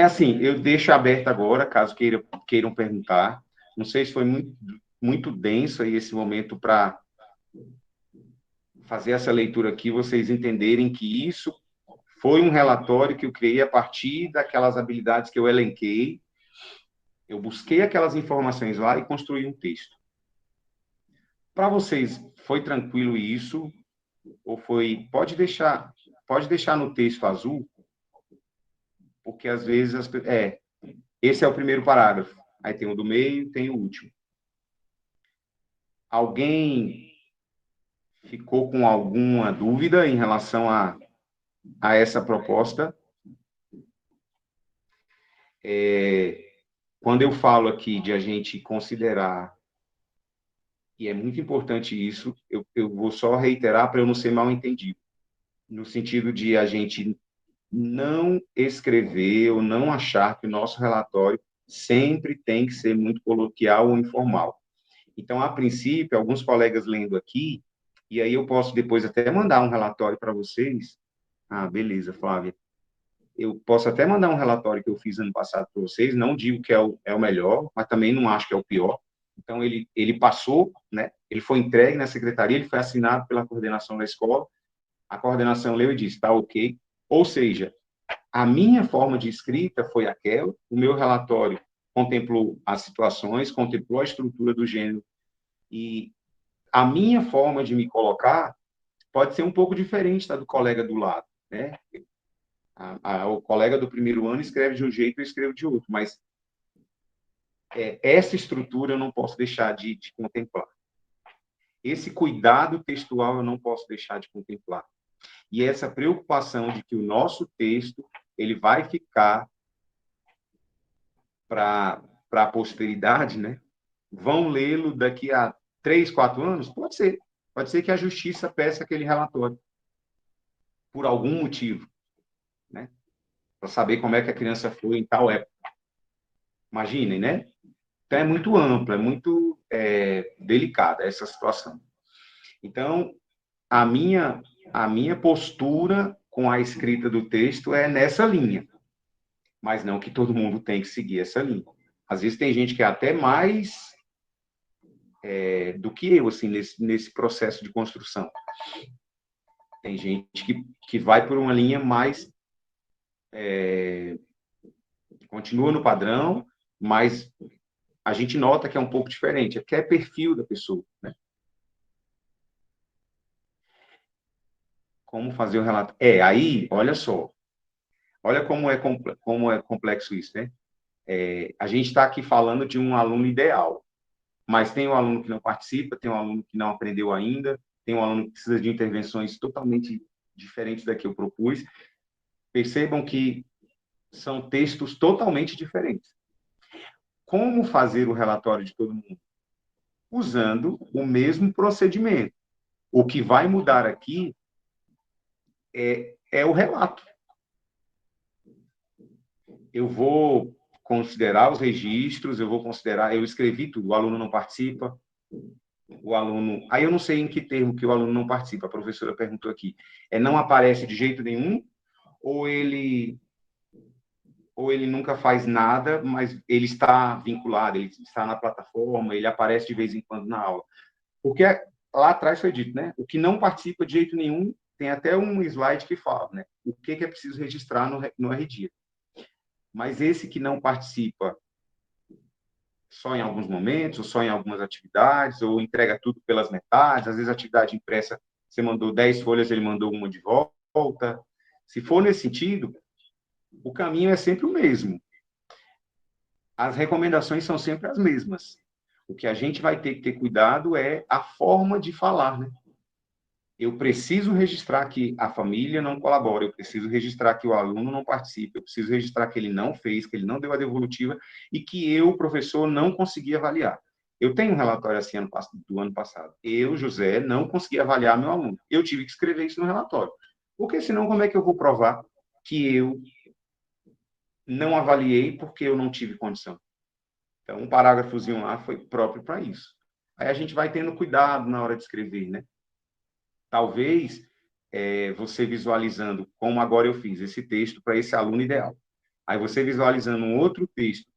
assim, eu deixo aberto agora, caso queiram perguntar. Não sei se foi muito denso aí esse momento para fazer essa leitura aqui, vocês entenderem que isso foi um relatório que eu criei a partir daquelas habilidades que eu elenquei. Eu busquei aquelas informações lá e construí um texto. Para vocês, foi tranquilo isso? Ou foi... Pode deixar no texto azul, porque às vezes... esse é o primeiro parágrafo. Aí tem o do meio, tem o último. Alguém ficou com alguma dúvida em relação a essa proposta? Quando eu falo aqui de a gente considerar, e é muito importante isso, eu vou só reiterar para eu não ser mal entendido, no sentido de a gente não escrever ou não achar que o nosso relatório sempre tem que ser muito coloquial ou informal. Então, a princípio, alguns colegas lendo aqui, e aí eu posso depois até mandar um relatório para vocês. Ah, beleza, Flávia. Eu posso até mandar um relatório que eu fiz ano passado para vocês, não digo que é o melhor, mas também não acho que é o pior. Então, ele passou, né? Ele foi entregue na secretaria, ele foi assinado pela coordenação da escola, a coordenação leu e disse, tá ok. Ou seja, a minha forma de escrita foi aquela, o meu relatório contemplou as situações, contemplou a estrutura do gênero, e a minha forma de me colocar pode ser um pouco diferente da do colega do lado, né? O colega do primeiro ano escreve de um jeito, eu escrevo de outro, mas essa estrutura eu não posso deixar de contemplar. Esse cuidado textual eu não posso deixar de contemplar. E essa preocupação de que o nosso texto ele vai ficar para a posteridade, né? Vão lê-lo daqui a 3, 4 anos? Pode ser. Pode ser que a justiça peça aquele relatório por algum motivo, né? Para saber como é que a criança foi em tal época. Imaginem, né? Então, é muito ampla, é muito delicada essa situação. Então, a minha postura com a escrita do texto é nessa linha, mas não que todo mundo tem que seguir essa linha. Às vezes tem gente que é até mais do que eu, assim, nesse processo de construção. Tem gente que vai por uma linha mais... continua no padrão, mas a gente nota que é um pouco diferente, que é perfil da pessoa, né? Como fazer o relato? Aí, olha só, olha como é complexo isso, né? A gente está aqui falando de um aluno ideal, mas tem um aluno que não participa, tem um aluno que não aprendeu ainda, tem um aluno que precisa de intervenções totalmente diferentes da que eu propus. Percebam que são textos totalmente diferentes. Como fazer o relatório de todo mundo? Usando o mesmo procedimento. O que vai mudar aqui é o relato. Eu vou considerar os registros, eu escrevi tudo, o aluno não participa, aí eu não sei em que termo que o aluno não participa, a professora perguntou aqui, não aparece de jeito nenhum, ou ele ou ele nunca faz nada, mas ele está vinculado, ele está na plataforma, ele aparece de vez em quando na aula. Porque lá atrás foi dito, né? O que não participa de jeito nenhum, tem até um slide que fala, né? O que é preciso registrar no RDIA. Mas esse que não participa só em alguns momentos, ou só em algumas atividades, ou entrega tudo pelas metades, às vezes a atividade impressa, você mandou 10 folhas, ele mandou uma de volta. Se for nesse sentido, o caminho é sempre o mesmo. As recomendações são sempre as mesmas. O que a gente vai ter que ter cuidado é a forma de falar, né? Eu preciso registrar que a família não colabora, eu preciso registrar que o aluno não participa, eu preciso registrar que ele não fez, que ele não deu a devolutiva e que eu, professor, não consegui avaliar. Eu tenho um relatório assim do ano passado. Eu, José, não consegui avaliar meu aluno. Eu tive que escrever isso no relatório. Porque senão, como é que eu vou provar que eu não avaliei porque eu não tive condição? Então, um parágrafozinho lá foi próprio para isso. Aí a gente vai tendo cuidado na hora de escrever, né? Talvez você visualizando, como agora eu fiz, esse texto para esse aluno ideal. Aí você visualizando um outro texto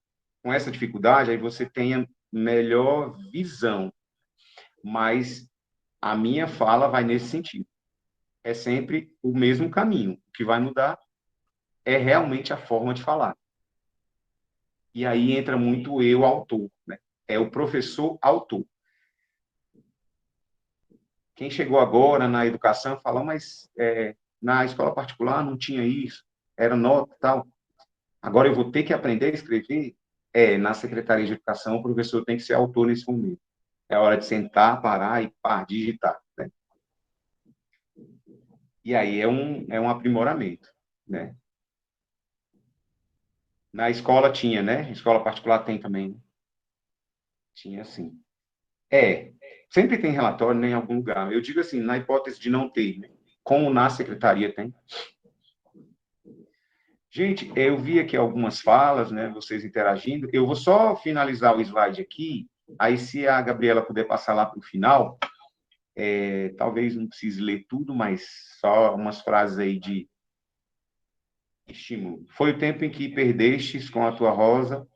com essa dificuldade, aí você tenha melhor visão. Mas a minha fala vai nesse sentido. É sempre o mesmo caminho. O que vai mudar é realmente a forma de falar. E aí entra muito o eu autor, né? É o professor autor. Quem chegou agora na educação fala, mas na escola particular não tinha isso, era nota e tal. Agora eu vou ter que aprender a escrever? Na Secretaria de Educação, o professor tem que ser autor nesse momento. É hora de sentar, parar e digitar, né? E aí é um aprimoramento, né? Na escola tinha, né? Escola particular tem também, né? Tinha, sim. Sempre tem relatório, né, em algum lugar. Eu digo assim, na hipótese de não ter, né? Como na secretaria tem. Gente, eu vi aqui algumas falas, né, vocês interagindo. Eu vou só finalizar o slide aqui, aí se a Gabriela puder passar lá para o final, talvez não precise ler tudo, mas só umas frases aí de estímulo. Foi o tempo em que perdestes com a tua rosa,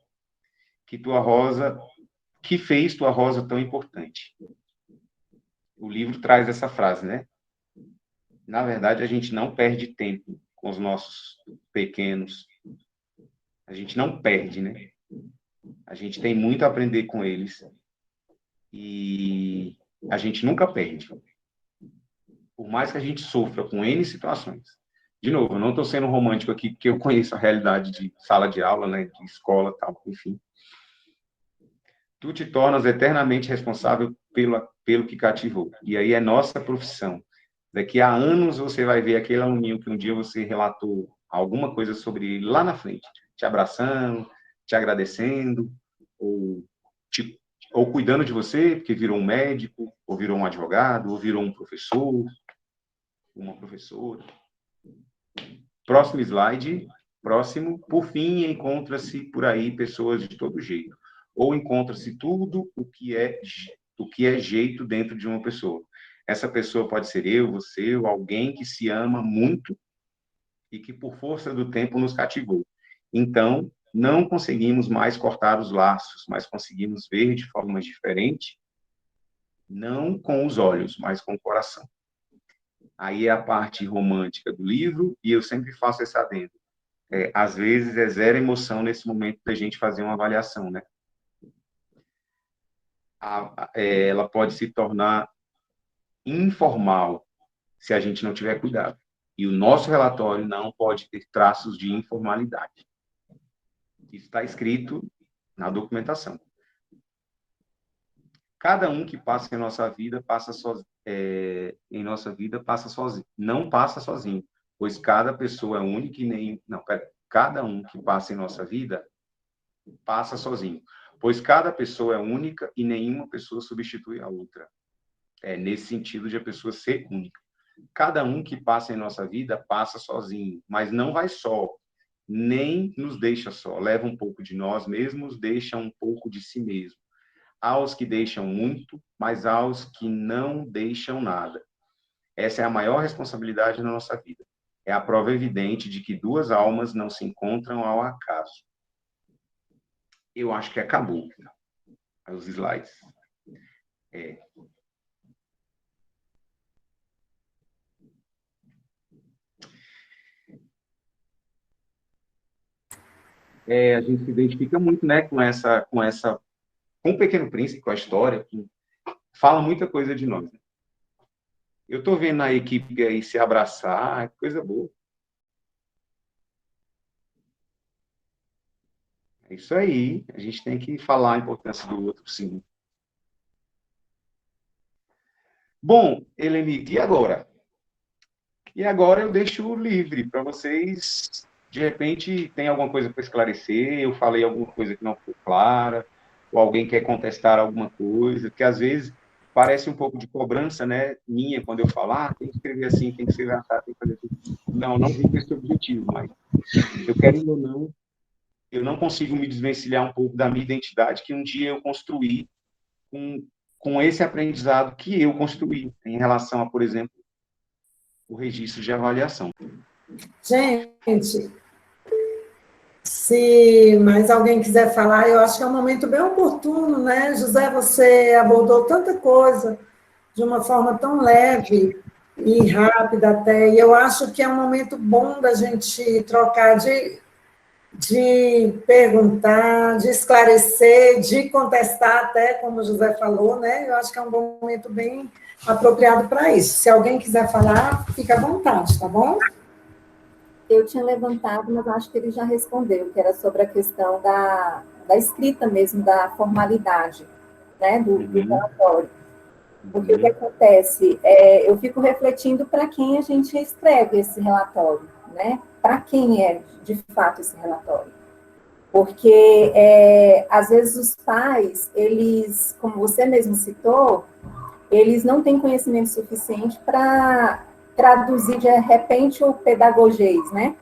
que fez tua rosa tão importante. O livro traz essa frase, né? Na verdade, a gente não perde tempo com os nossos pequenos. A gente não perde, né? A gente tem muito a aprender com eles. E a gente nunca perde. Por mais que a gente sofra com N situações. De novo, eu não estou sendo romântico aqui, porque eu conheço a realidade de sala de aula, né? De escola, tal, enfim. Tu te tornas eternamente responsável pelo que cativou. E aí é nossa profissão. Daqui a anos você vai ver aquele aluninho que um dia você relatou alguma coisa sobre ele lá na frente, te abraçando, te agradecendo, ou cuidando de você, porque virou um médico, ou virou um advogado, ou virou um professor, uma professora. Próximo slide. Próximo. Por fim, encontra-se por aí pessoas de todo jeito. Ou encontra-se tudo o que é jeito dentro de uma pessoa. Essa pessoa pode ser eu, você, ou alguém que se ama muito e que, por força do tempo, nos cativou. Então, não conseguimos mais cortar os laços, mas conseguimos ver de forma diferente, não com os olhos, mas com o coração. Aí é a parte romântica do livro, e eu sempre faço esse adendo. Às vezes é zero emoção nesse momento da gente fazer uma avaliação, né? Ela pode se tornar informal se a gente não tiver cuidado. E o nosso relatório não pode ter traços de informalidade. Isso está escrito na documentação. Cada um que passa em nossa vida passa sozinho. Não passa sozinho, pois cada pessoa é única e nem. Não, pera. Cada um que passa em nossa vida passa sozinho, pois cada pessoa é única e nenhuma pessoa substitui a outra. Nesse sentido de a pessoa ser única. Cada um que passa em nossa vida passa sozinho, mas não vai só, nem nos deixa só. Leva um pouco de nós mesmos, deixa um pouco de si mesmo. Aos que deixam muito, mas aos que não deixam nada. Essa é a maior responsabilidade na nossa vida. é a prova evidente de que duas almas não se encontram ao acaso. Eu acho que acabou os slides. A gente se identifica muito, né, com o Pequeno Príncipe, com a história, que fala muita coisa de nós. Né? Eu estou vendo a equipe aí se abraçar, coisa boa. É isso aí, a gente tem que falar a importância do outro, sim. Bom, Helenita, e agora? E agora eu deixo livre para vocês, de repente, tem alguma coisa para esclarecer, eu falei alguma coisa que não ficou clara, ou alguém quer contestar alguma coisa, porque às vezes parece um pouco de cobrança, né, minha, quando eu falar, tem que escrever assim, tem que escrever assim, tem que fazer assim. Não, não vim com esse objetivo, mas eu quero ou não, eu não consigo me desvencilhar um pouco da minha identidade que um dia eu construí com esse aprendizado que eu construí em relação a, por exemplo, o registro de avaliação. Gente, se mais alguém quiser falar, eu acho que é um momento bem oportuno, né? José, você abordou tanta coisa de uma forma tão leve e rápida até, e eu acho que é um momento bom da gente trocar de perguntar, de esclarecer, de contestar até, como o José falou, né? Eu acho que é um bom momento bem apropriado para isso. Se alguém quiser falar, fica à vontade, tá bom? Eu tinha levantado, mas acho que ele já respondeu, que era sobre a questão da escrita mesmo, da formalidade, né, do relatório. Porque o que acontece? Eu fico refletindo para quem a gente escreve esse relatório, né? Para quem é, de fato, esse relatório. Porque, às vezes, os pais, eles, como você mesmo citou, eles não têm conhecimento suficiente para traduzir, de repente, o pedagogês, né?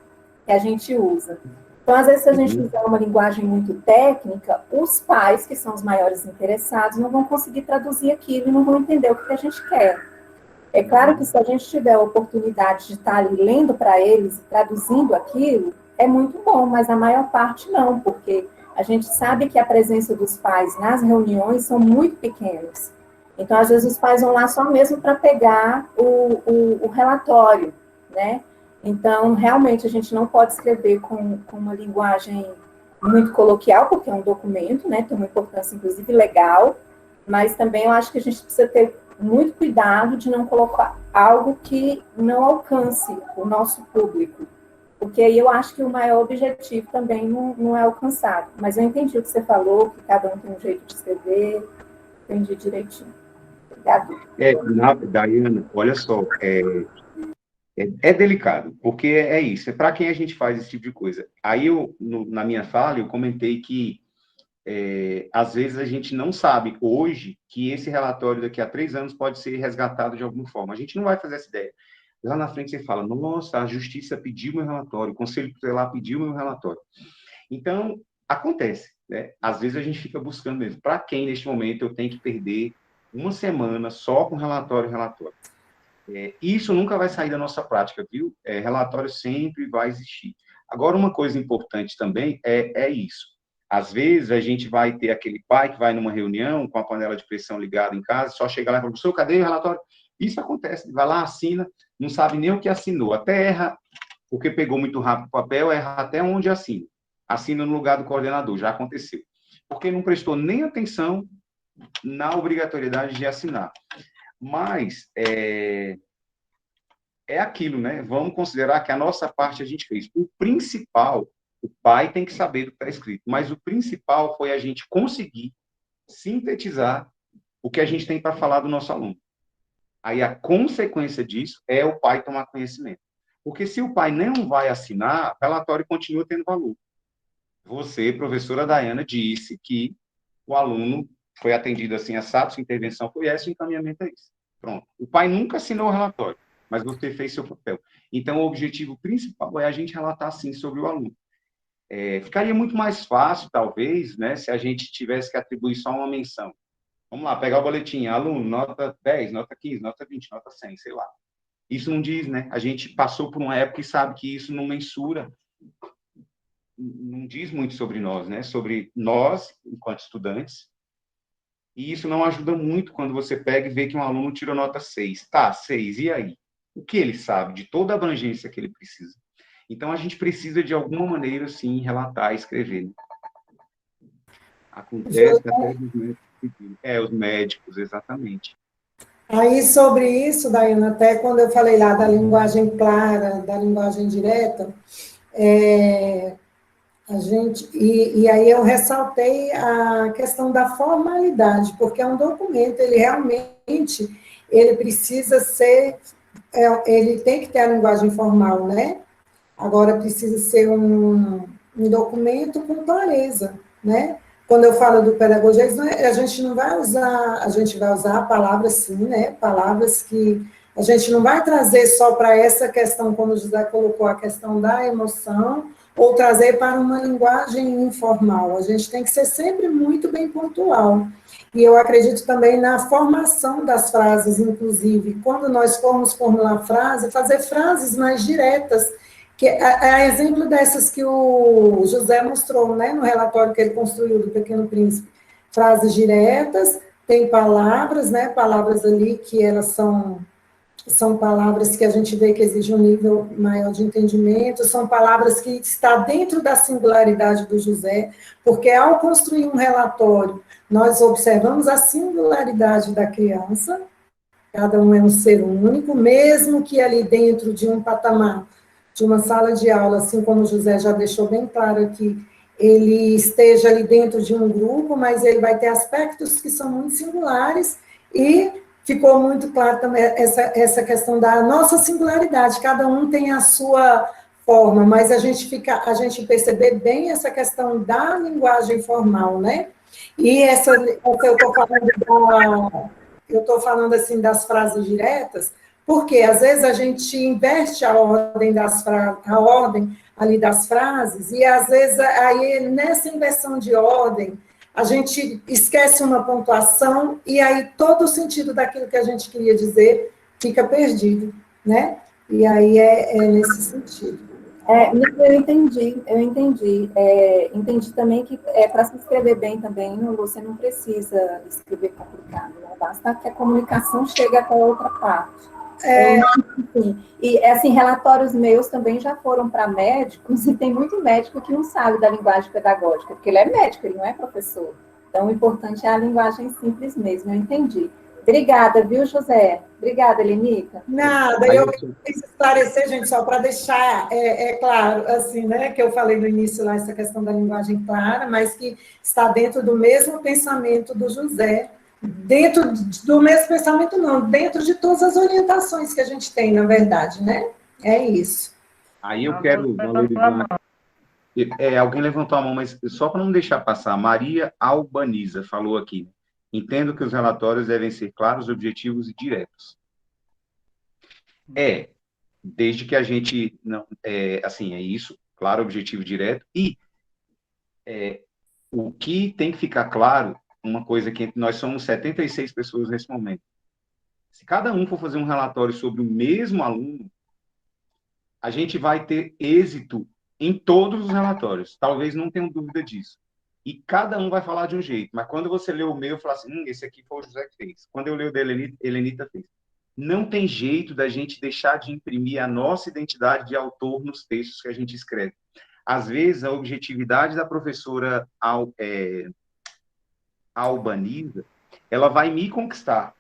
Que a gente usa. Então, às vezes, se a gente usar uma linguagem muito técnica, os pais, que são os maiores interessados, não vão conseguir traduzir aquilo e não vão entender o que a gente quer. É claro que se a gente tiver a oportunidade de estar ali lendo para eles e traduzindo aquilo, é muito bom, mas a maior parte não, porque a gente sabe que a presença dos pais nas reuniões são muito pequenas. Então, às vezes, os pais vão lá só mesmo para pegar o relatório, né? Então, realmente, a gente não pode escrever com uma linguagem muito coloquial, porque é um documento, né? Tem uma importância, inclusive, legal, mas também eu acho que a gente precisa ter muito cuidado de não colocar algo que não alcance o nosso público, porque aí eu acho que o maior objetivo também não é alcançado. Mas eu entendi o que você falou, que cada um tem um jeito de escrever, entendi direitinho. Obrigada. Daiane, olha só, é delicado, porque é isso, é para quem a gente faz esse tipo de coisa. Aí, na minha fala, eu comentei que, às vezes, a gente não sabe hoje que esse relatório daqui a 3 anos pode ser resgatado de alguma forma. A gente não vai fazer essa ideia. Lá na frente você fala, nossa, a justiça pediu meu relatório, o Conselho Tutelar pediu meu relatório. Então, acontece, né? Às vezes a gente fica buscando mesmo. Para quem, neste momento, eu tenho que perder uma semana só com relatório. Isso nunca vai sair da nossa prática, viu? Relatório sempre vai existir. Agora, uma coisa importante também é isso. Às vezes, a gente vai ter aquele pai que vai numa reunião com a panela de pressão ligada em casa, só chega lá e fala, professor, cadê o relatório? Isso acontece, vai lá, assina, não sabe nem o que assinou, até erra, porque pegou muito rápido o papel, erra até onde assina. Assina no lugar do coordenador, já aconteceu. Porque não prestou nem atenção na obrigatoriedade de assinar. Mas é aquilo, né? Vamos considerar que a nossa parte a gente fez. O principal, o pai tem que saber do que está escrito, mas o principal foi a gente conseguir sintetizar o que a gente tem para falar do nosso aluno. Aí a consequência disso é o pai tomar conhecimento. Porque se o pai não vai assinar, o relatório continua tendo valor. Você, professora Daiane, disse que o aluno foi atendido assim, assado, sua intervenção foi essa, o encaminhamento é esse. Pronto. O pai nunca assinou o relatório, mas você fez seu papel. Então, o objetivo principal é a gente relatar, sim, sobre o aluno. Ficaria muito mais fácil, talvez, né, se a gente tivesse que atribuir só uma menção. Vamos lá, pegar o boletim, aluno, nota 10, nota 15, nota 20, nota 100, sei lá. Isso não diz, né? A gente passou por uma época e sabe que isso não mensura, não diz muito sobre nós, né? Sobre nós, enquanto estudantes. E isso não ajuda muito quando você pega e vê que um aluno tirou nota 6. Tá, 6, e aí? O que ele sabe de toda a abrangência que ele precisa? Então, a gente precisa, de alguma maneira, sim, relatar, escrever. Né? Acontece até os médicos pedindo. Os médicos, exatamente. Aí, sobre isso, Daiane, até quando eu falei lá da linguagem clara, da linguagem direta, e aí eu ressaltei a questão da formalidade, porque é um documento, ele realmente, ele precisa ser, ele tem que ter a linguagem formal, né? Agora, precisa ser um documento com clareza, né? Quando eu falo do pedagogismo, a gente não vai usar, a gente vai usar palavras, sim, né? Palavras que a gente não vai trazer só para essa questão, como o José colocou, a questão da emoção, ou trazer para uma linguagem informal. A gente tem que ser sempre muito bem pontual. E eu acredito também na formação das frases, inclusive, quando nós formos formular frase, fazer frases mais diretas, que é exemplo dessas que o José mostrou, né, no relatório que ele construiu do Pequeno Príncipe. Frases diretas, tem palavras, né, palavras ali que elas são palavras que a gente vê que exigem um nível maior de entendimento, são palavras que está dentro da singularidade do José, porque ao construir um relatório, nós observamos a singularidade da criança, cada um é um ser único, mesmo que ali dentro de um patamar, de uma sala de aula, assim como o José já deixou bem claro aqui, ele esteja ali dentro de um grupo, mas ele vai ter aspectos que são muito singulares e ficou muito claro também essa questão da nossa singularidade, cada um tem a sua forma, mas a gente perceber bem essa questão da linguagem formal, né? E essa eu estou falando assim das frases diretas, porque às vezes a gente inverte a ordem a ordem ali das frases, e às vezes aí nessa inversão de ordem a gente esquece uma pontuação e aí todo o sentido daquilo que a gente queria dizer fica perdido, né? E aí é nesse sentido. Eu entendi. Entendi também que para se escrever bem também, você não precisa escrever complicado, né? Basta que a comunicação chegue até a outra parte. Sim. E, assim, relatórios meus também já foram para médicos, e tem muito médico que não sabe da linguagem pedagógica, porque ele é médico, ele não é professor. Então, o importante é a linguagem simples mesmo, eu entendi. Obrigada, viu, José? Obrigada, Helenita. Nada, eu quis esclarecer, gente, só para deixar claro, assim, né, que eu falei no início lá, essa questão da linguagem clara, mas que está dentro do mesmo pensamento do José, dentro do mesmo pensamento não, dentro de todas as orientações que a gente tem, na verdade, né? É isso. Aí eu quero valorizar... alguém levantou a mão, mas só para não deixar passar, Maria Albaniza falou aqui, entendo que os relatórios devem ser claros, objetivos e diretos. Desde que a gente não, assim, é isso, claro, objetivo direto, e o que tem que ficar claro, uma coisa que nós somos 76 pessoas nesse momento. Se cada um for fazer um relatório sobre o mesmo aluno, a gente vai ter êxito em todos os relatórios. Talvez não tenham dúvida disso. E cada um vai falar de um jeito. Mas quando você lê o meu, fala assim, esse aqui foi o José que fez. Quando eu leio o da Helenita fez. Não tem jeito da gente deixar de imprimir a nossa identidade de autor nos textos que a gente escreve. Às vezes, a objetividade da professora Albaniza, ela vai me conquistar,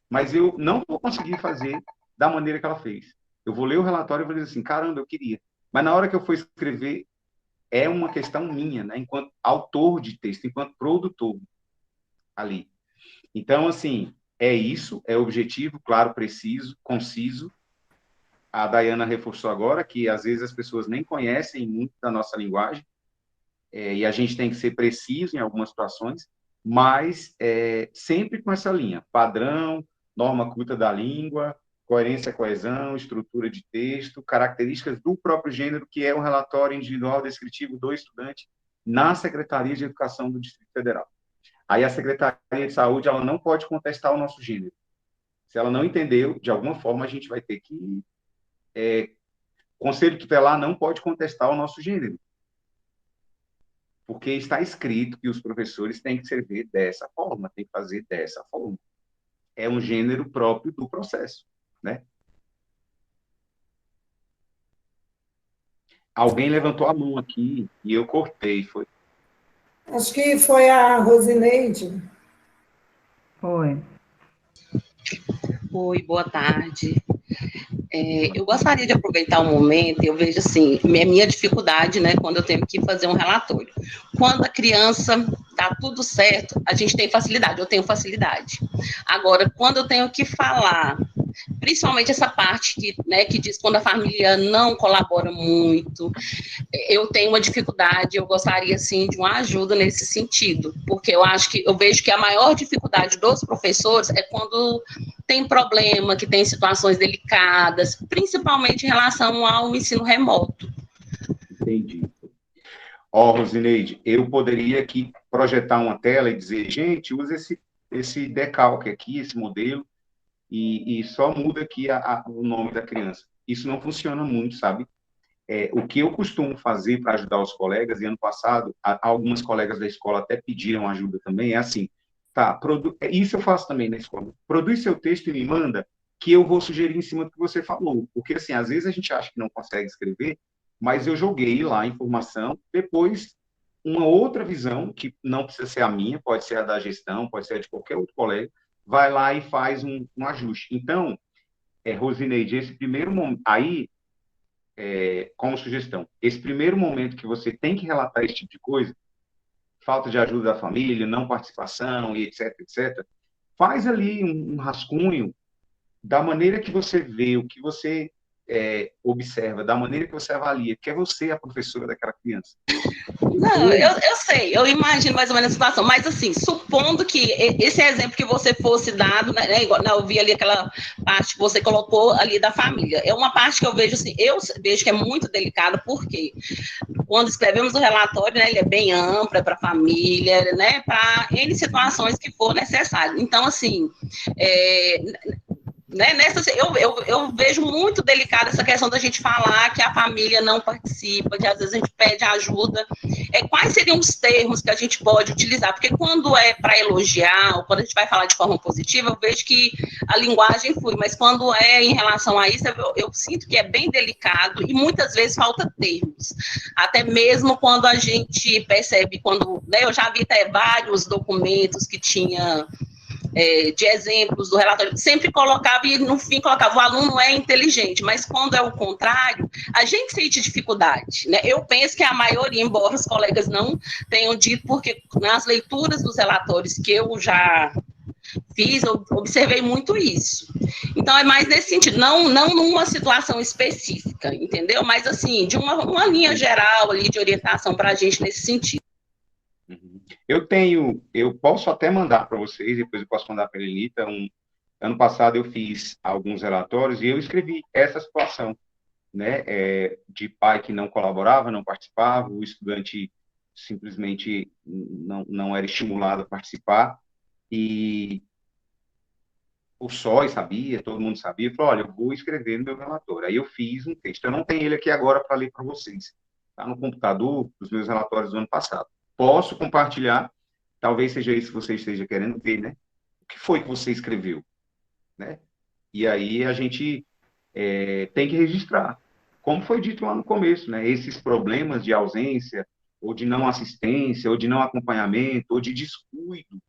mas eu não vou conseguir fazer da maneira que ela fez. Eu vou ler o relatório e vou dizer assim, caramba, eu queria. Mas na hora que eu for escrever, é uma questão minha, né? Enquanto autor de texto, enquanto produtor ali. Então, assim, é isso, é objetivo, claro, preciso, conciso. A Dayana reforçou agora que, às vezes, as pessoas nem conhecem muito da nossa linguagem, e a gente tem que ser preciso em algumas situações, mas sempre com essa linha, padrão, norma culta da língua, coerência, coesão, estrutura de texto, características do próprio gênero, que é um relatório individual descritivo do estudante na Secretaria de Educação do Distrito Federal. Aí a Secretaria de Saúde ela não pode contestar o nosso gênero. Se ela não entendeu, de alguma forma a gente vai ter que... Conselho tutelar não pode contestar o nosso gênero, porque está escrito que os professores têm que escrever dessa forma, têm que fazer dessa forma. É um gênero próprio do processo, né? Alguém levantou a mão aqui e eu cortei, foi? Acho que foi a Rosineide. Foi. Oi, boa tarde. Eu gostaria de aproveitar o momento, eu vejo assim, minha dificuldade, né, quando eu tenho que fazer um relatório. Quando a criança dá tudo certo, a gente tem facilidade, eu tenho facilidade. Agora, quando eu tenho que falar, principalmente essa parte que, né, que diz quando a família não colabora muito, eu tenho uma dificuldade, eu gostaria, assim, de uma ajuda nesse sentido, porque eu vejo que a maior dificuldade dos professores é quando tem problema, que tem situações delicadas, principalmente em relação ao ensino remoto. Entendi. Rosineide, eu poderia aqui projetar uma tela e dizer, gente, usa esse decalque aqui, esse modelo, e só muda aqui o nome da criança. Isso não funciona muito, sabe? O que eu costumo fazer para ajudar os colegas, e ano passado, algumas colegas da escola até pediram ajuda também, é assim, tá, isso eu faço também na escola, produz seu texto e me manda, que eu vou sugerir em cima do que você falou, porque assim, às vezes a gente acha que não consegue escrever, mas eu joguei lá a informação, depois uma outra visão, que não precisa ser a minha, pode ser a da gestão, pode ser a de qualquer outro colega, vai lá e faz um ajuste. Então, Rosineide, esse primeiro momento, aí, como sugestão, esse primeiro momento que você tem que relatar esse tipo de coisa, falta de ajuda da família, não participação, e etc, etc, faz ali um rascunho da maneira que você vê, o que você observa, da maneira que você avalia, que é você a professora daquela criança. Não, eu sei, eu imagino mais ou menos a situação, mas assim, supondo que esse exemplo que você fosse dado, né, igual, eu vi ali aquela parte que você colocou ali da família, é uma parte que eu vejo assim, eu vejo que é muito delicada, porque quando escrevemos o relatório, né, ele é bem amplo, é para a família, né, para N situações que for necessário. Então, assim, né, eu vejo muito delicada essa questão da gente falar que a família não participa, que às vezes a gente pede ajuda. Quais seriam os termos que a gente pode utilizar? Porque quando é para elogiar, ou quando a gente vai falar de forma positiva, eu vejo que a linguagem flui, mas quando é em relação a isso, eu sinto que é bem delicado e muitas vezes falta termos. Até mesmo quando a gente percebe, né, eu já vi até vários documentos que tinha de exemplos do relatório, sempre colocava, e no fim colocava, o aluno é inteligente, mas quando é o contrário, a gente sente dificuldade, né? Eu penso que a maioria, embora os colegas não tenham dito, porque nas leituras dos relatórios que eu já fiz, eu observei muito isso. Então, é mais nesse sentido, não numa situação específica, entendeu? Mas, assim, de uma linha geral ali de orientação para a gente nesse sentido. Eu posso até mandar para vocês, depois eu posso mandar para a Elenita. Ano passado eu fiz alguns relatórios e eu escrevi essa situação, né, de pai que não colaborava, não participava, o estudante simplesmente não era estimulado a participar, e o SOI sabia, todo mundo sabia, falou, olha, eu vou escrever no meu relatório. Aí eu fiz um texto, eu não tenho ele aqui agora para ler para vocês, está no computador, dos meus relatórios do ano passado. Posso compartilhar, talvez seja isso que você esteja querendo ver, né? O que foi que você escreveu, né? E aí a gente tem que registrar. Como foi dito lá no começo, né? Esses problemas de ausência, ou de não assistência, ou de não acompanhamento, ou de descuido,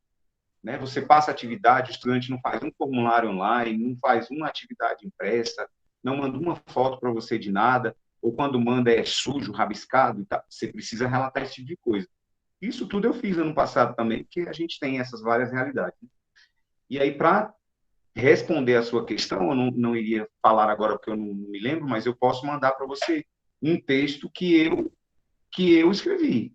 né? Você passa atividade, o estudante não faz um formulário online, não faz uma atividade impressa, não manda uma foto para você de nada, ou quando manda é sujo, rabiscado, e tá, você precisa relatar esse tipo de coisa. Isso tudo eu fiz ano passado também, porque a gente tem essas várias realidades. E aí, para responder a sua questão, eu não iria falar agora porque eu não me lembro, mas eu posso mandar para você um texto que eu escrevi.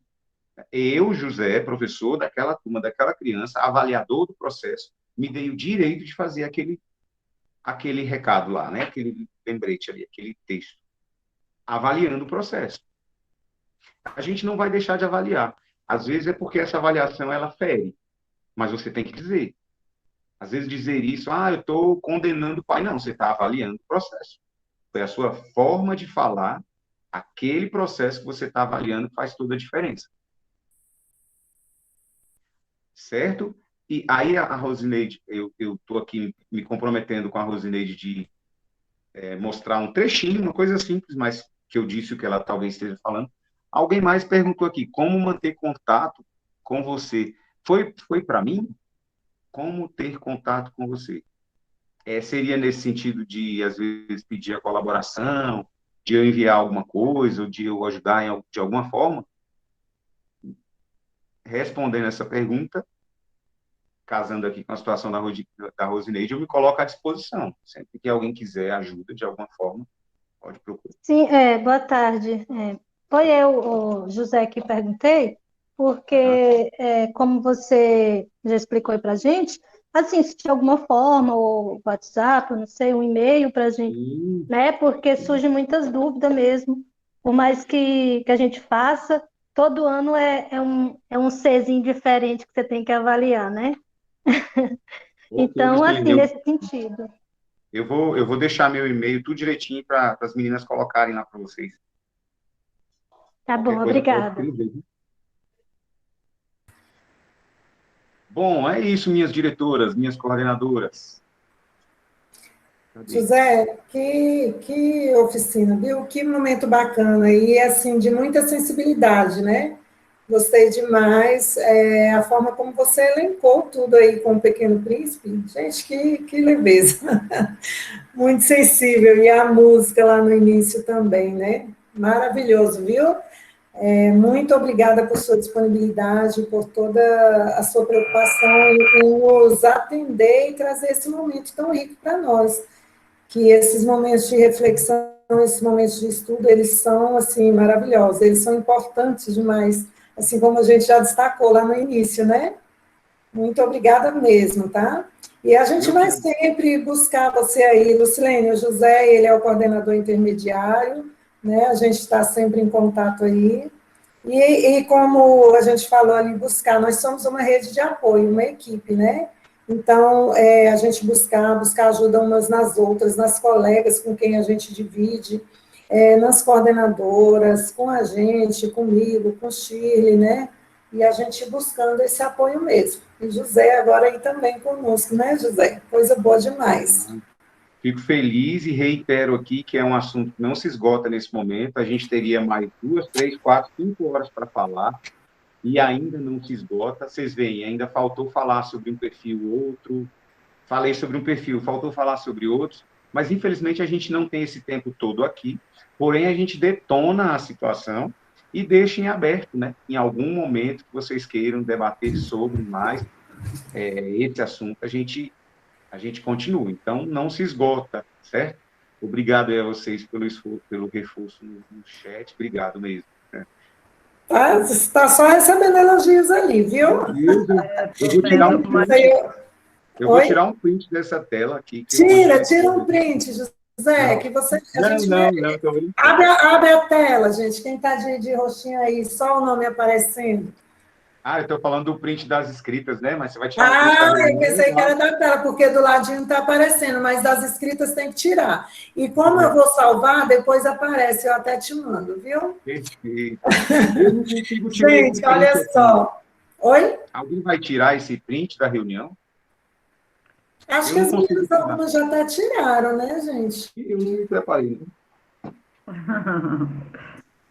Eu, José, professor daquela turma, daquela criança, avaliador do processo, me dei o direito de fazer aquele recado lá, né? Aquele lembrete ali, aquele texto, avaliando o processo. A gente não vai deixar de avaliar. Às vezes é porque essa avaliação ela fere, mas você tem que dizer. Às vezes dizer isso, eu estou condenando o pai. Não, você está avaliando o processo. Foi a sua forma de falar, aquele processo que você está avaliando que faz toda a diferença. Certo? E aí a Rosineide, eu estou aqui me comprometendo com a Rosineide de mostrar um trechinho, uma coisa simples, mas que eu disse o que ela talvez esteja falando. Alguém mais perguntou aqui, como manter contato com você? Foi para mim? Como ter contato com você? Seria nesse sentido de, às vezes, pedir a colaboração, de eu enviar alguma coisa, ou de eu ajudar de alguma forma? Respondendo essa pergunta, casando aqui com a situação da Rosineide, eu me coloco à disposição. Sempre que alguém quiser ajuda de alguma forma, pode procurar. Sim, boa tarde. Foi eu, o José, que perguntei, porque, como você já explicou aí para a gente, assim, se tinha alguma forma, ou WhatsApp, não sei, um e-mail para a gente, né? Porque surgem muitas dúvidas mesmo. Por mais que a gente faça, todo ano é um Czinho diferente que você tem que avaliar, né? Então, assim, nesse sentido. Eu vou deixar meu e-mail tudo direitinho para as meninas colocarem lá para vocês. Tá bom, obrigada. Bom, é isso, minhas diretoras, minhas coordenadoras. José, que oficina, viu? Que momento bacana e, assim, de muita sensibilidade, né? Gostei demais, a forma como você elencou tudo aí com o Pequeno Príncipe. Gente, que leveza. Muito sensível. E a música lá no início também, né? Maravilhoso, viu? Muito obrigada por sua disponibilidade, por toda a sua preocupação em nos atender e trazer esse momento tão rico para nós. Que esses momentos de reflexão, esses momentos de estudo, eles são, assim, maravilhosos, eles são importantes demais, assim como a gente já destacou lá no início, né? Muito obrigada mesmo, tá? E a gente vai sempre buscar você aí, Lucilene, o José, ele é o coordenador intermediário, né? A gente está sempre em contato aí. E como a gente falou ali, nós somos uma rede de apoio, uma equipe, né? Então, a gente buscar ajuda umas nas outras, nas colegas com quem a gente divide, nas coordenadoras, com a gente, comigo, com Shirley, né? E a gente buscando esse apoio mesmo. E José agora aí também conosco, né, José? Coisa boa demais. Fico feliz e reitero aqui que é um assunto que não se esgota nesse momento. A gente teria mais 2, 3, 4, 5 horas para falar. E ainda não se esgota, vocês veem, ainda faltou falar sobre um perfil ou outro, falei sobre um perfil, faltou falar sobre outros, mas infelizmente a gente não tem esse tempo todo aqui, porém a gente detona a situação e deixa em aberto, né? Em algum momento que vocês queiram debater sobre mais esse assunto, a gente continua, então não se esgota, certo? Obrigado a vocês pelo esforço, pelo reforço no chat, obrigado mesmo. Está só recebendo elogios ali, viu? Eu vou tirar um print. Eu vou tirar um print dessa tela aqui. Tira um print, José, que você... Não. Abre a tela, gente. Quem está de roxinho aí, só o nome aparecendo. Eu estou falando do print das escritas, né? Mas você vai tirar eu pensei que era da tela, porque do ladinho está aparecendo, mas das escritas tem que tirar. E como eu vou salvar, depois aparece, eu até te mando, viu? Perfeito. Gente, olha só. Oi? Alguém vai tirar esse print da reunião? Acho que as meninas algumas já até tiraram, né, gente? Eu não me preparei, né?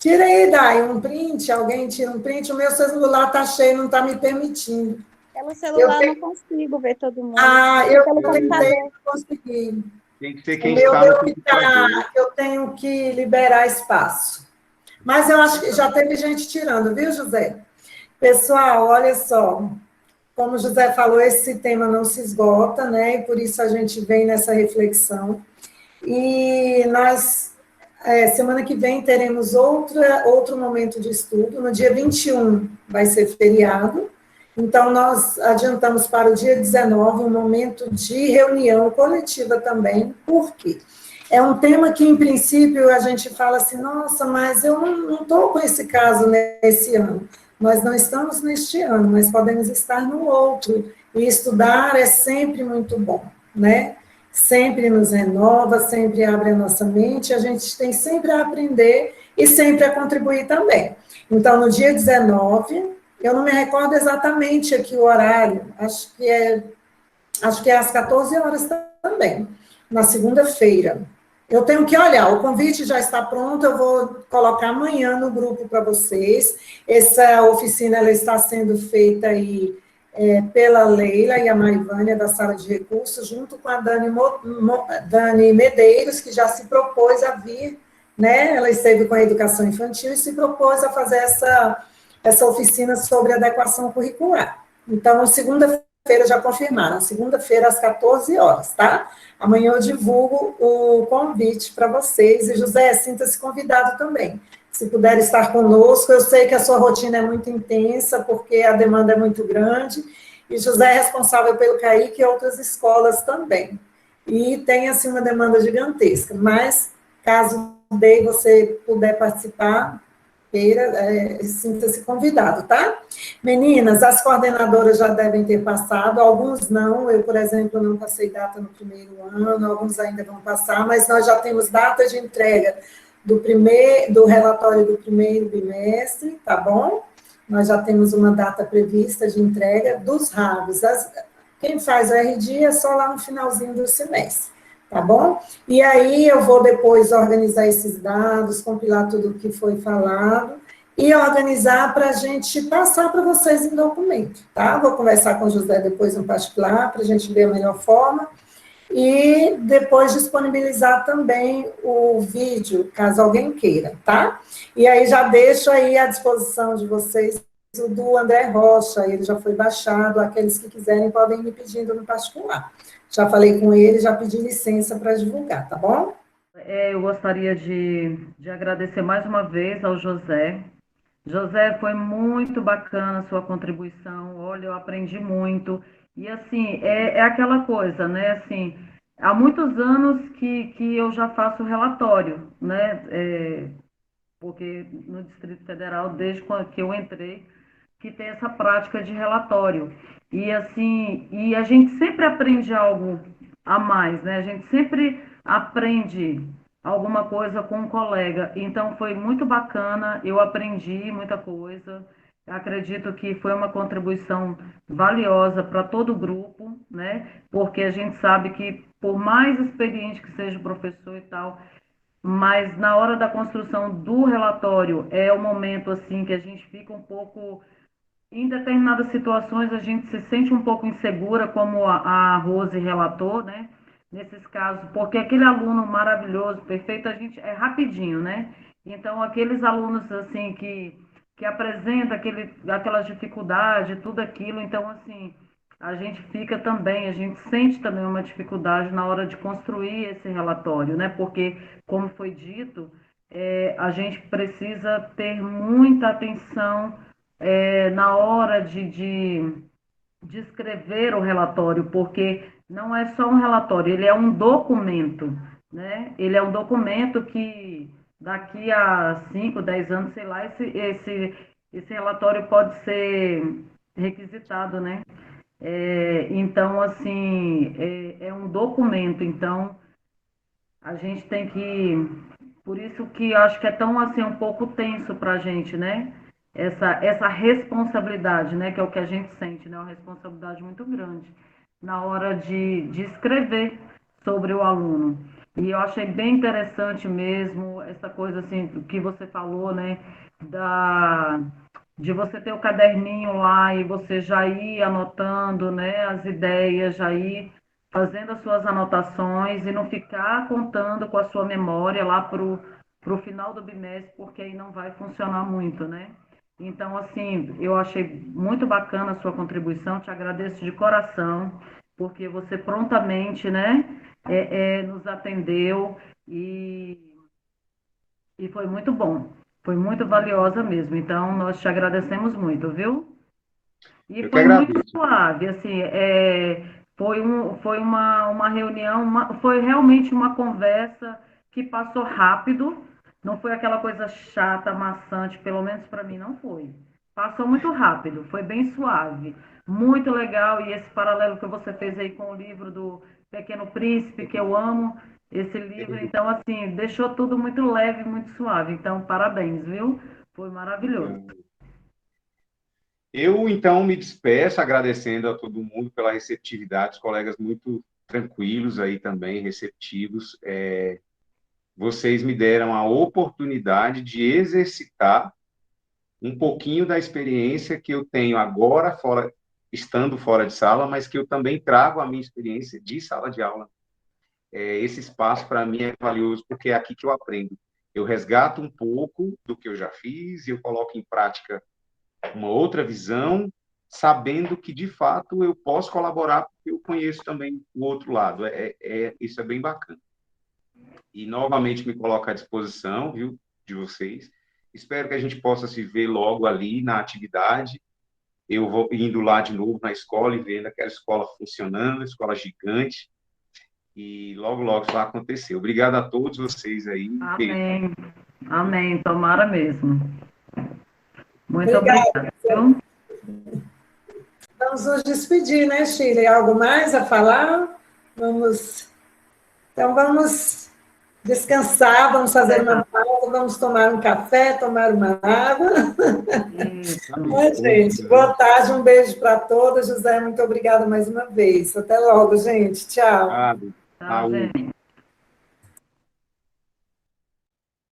Tira aí, Dai, um print, alguém tira um print, o meu celular está cheio, não está me permitindo. Pelo celular não consigo ver todo mundo. Eu tentei, não consegui. Tem que ser quem está no eu tenho que liberar espaço. Mas eu acho que já teve gente tirando, viu, José? Pessoal, olha só, como o José falou, esse tema não se esgota, né? E por isso a gente vem nessa reflexão. E nós... semana que vem teremos outro momento de estudo, no dia 21 vai ser feriado, então nós adiantamos para o dia 19 um momento de reunião coletiva também, por quê? É um tema que, em princípio, a gente fala assim, nossa, mas eu não estou com esse caso nesse ano. nós não estamos neste ano, mas podemos estar no outro, e estudar é sempre muito bom, né? Sempre nos renova, sempre abre a nossa mente, a gente tem sempre a aprender e sempre a contribuir também. Então, no dia 19, eu não me recordo exatamente aqui o horário, acho que é às 14 horas também, na segunda-feira. Eu tenho que olhar, o convite já está pronto, eu vou colocar amanhã no grupo para vocês. Essa oficina ela está sendo feita aí pela Leila e a Marivânia, da Sala de Recursos, junto com a Dani Medeiros, que já se propôs a vir, né? Ela esteve com a educação infantil e se propôs a fazer essa oficina sobre adequação curricular. Então, segunda-feira já confirmaram, segunda-feira às 14 horas, tá? Amanhã eu divulgo o convite para vocês, e José, sinta-se convidado também. Se puder estar conosco, eu sei que a sua rotina é muito intensa, porque a demanda é muito grande, e José é responsável pelo CAIC e outras escolas também. E tem, assim, uma demanda gigantesca, mas, caso você puder participar, sinta-se convidado, tá? Meninas, as coordenadoras já devem ter passado, alguns não, eu, por exemplo, não passei data no primeiro ano, alguns ainda vão passar, mas nós já temos data de entrega do relatório do primeiro bimestre, tá bom? Nós já temos uma data prevista de entrega dos RAVs. Quem faz o RD é só lá no finalzinho do semestre, tá bom? E aí eu vou depois organizar esses dados, compilar tudo o que foi falado e organizar para a gente passar para vocês em documento, tá? Vou conversar com o José depois no particular, para a gente ver a melhor forma. E depois disponibilizar também o vídeo, caso alguém queira, tá? E aí já deixo aí à disposição de vocês o do André Rocha, ele já foi baixado, aqueles que quiserem podem me pedindo no particular. Já falei com ele, já pedi licença para divulgar, tá bom? Eu gostaria de agradecer mais uma vez ao José. José, foi muito bacana a sua contribuição, olha, eu aprendi muito. E, assim, é aquela coisa, né, assim, há muitos anos que eu já faço relatório, né, porque no Distrito Federal, desde que eu entrei, que tem essa prática de relatório. E, assim, e a gente sempre aprende algo a mais, né, a gente sempre aprende alguma coisa com um colega. Então, foi muito bacana, eu aprendi muita coisa. Acredito que foi uma contribuição valiosa para todo o grupo, né? Porque a gente sabe que, por mais experiente que seja o professor e tal, mas na hora da construção do relatório é o momento assim que a gente fica um pouco, em determinadas situações a gente se sente um pouco insegura, como a Rose relatou, né? Nesses casos, porque aquele aluno maravilhoso, perfeito, a gente é rapidinho, né? Então, aqueles alunos, assim, que apresentam aquelas dificuldades, tudo aquilo, então, assim, a gente fica também, a gente sente também uma dificuldade na hora de construir esse relatório, né? Porque, como foi dito, a gente precisa ter muita atenção na hora de escrever o relatório, porque não é só um relatório, ele é um documento, né? Ele é um documento que daqui a 5, 10 anos, sei lá, esse relatório pode ser requisitado, né? Então, assim, é um documento, então a gente tem que... Por isso que eu acho que é tão, assim, um pouco tenso para a gente, né? Essa responsabilidade, né, que é o que a gente sente, né, uma responsabilidade muito grande na hora de escrever sobre o aluno. E eu achei bem interessante mesmo essa coisa assim que você falou, né, de você ter o caderninho lá e você já ir anotando, né, as ideias, já ir fazendo as suas anotações e não ficar contando com a sua memória lá pro final do bimestre, porque aí não vai funcionar muito, né? Então, assim, eu achei muito bacana a sua contribuição, te agradeço de coração, porque você prontamente, né, nos atendeu e foi muito bom, foi muito valiosa mesmo. Então, nós te agradecemos muito, viu? E Eu que foi muito agradeço. suave, assim, foi uma reunião, foi realmente uma conversa que passou rápido, não foi aquela coisa chata, maçante, pelo menos para mim não foi. passou muito rápido, foi bem suave, muito legal. E esse paralelo que você fez aí com o livro do Pequeno Príncipe, que eu amo esse livro, então, assim, deixou tudo muito leve, muito suave. Então, parabéns, viu? Foi maravilhoso. Eu, então, me despeço agradecendo a todo mundo pela receptividade, os colegas muito tranquilos aí também, receptivos. Vocês me deram a oportunidade de exercitar um pouquinho da experiência que eu tenho agora, estando fora de sala, mas que eu também trago a minha experiência de sala de aula. Esse espaço, para mim, é valioso, porque é aqui que eu aprendo. Eu resgato um pouco do que eu já fiz e eu coloco em prática uma outra visão, sabendo que, de fato, eu posso colaborar, porque eu conheço também o outro lado. Isso é bem bacana. E, novamente, me coloco à disposição, viu, de vocês. Espero que a gente possa se ver logo ali na atividade. Eu vou indo lá de novo na escola e vendo aquela escola funcionando, escola gigante. E logo, logo isso vai acontecer. Obrigado a todos vocês aí. Amém. Amém. Tomara mesmo. Muito Obrigada. obrigada. Vamos nos despedir, né, Shirley? Algo mais a falar? Então, vamos descansar, vamos fazer uma pausa, vamos tomar um café, tomar uma água. Gente, boa tarde, um beijo para todos. José, muito obrigada mais uma vez. Até logo, gente. Tchau. Tchau, gente.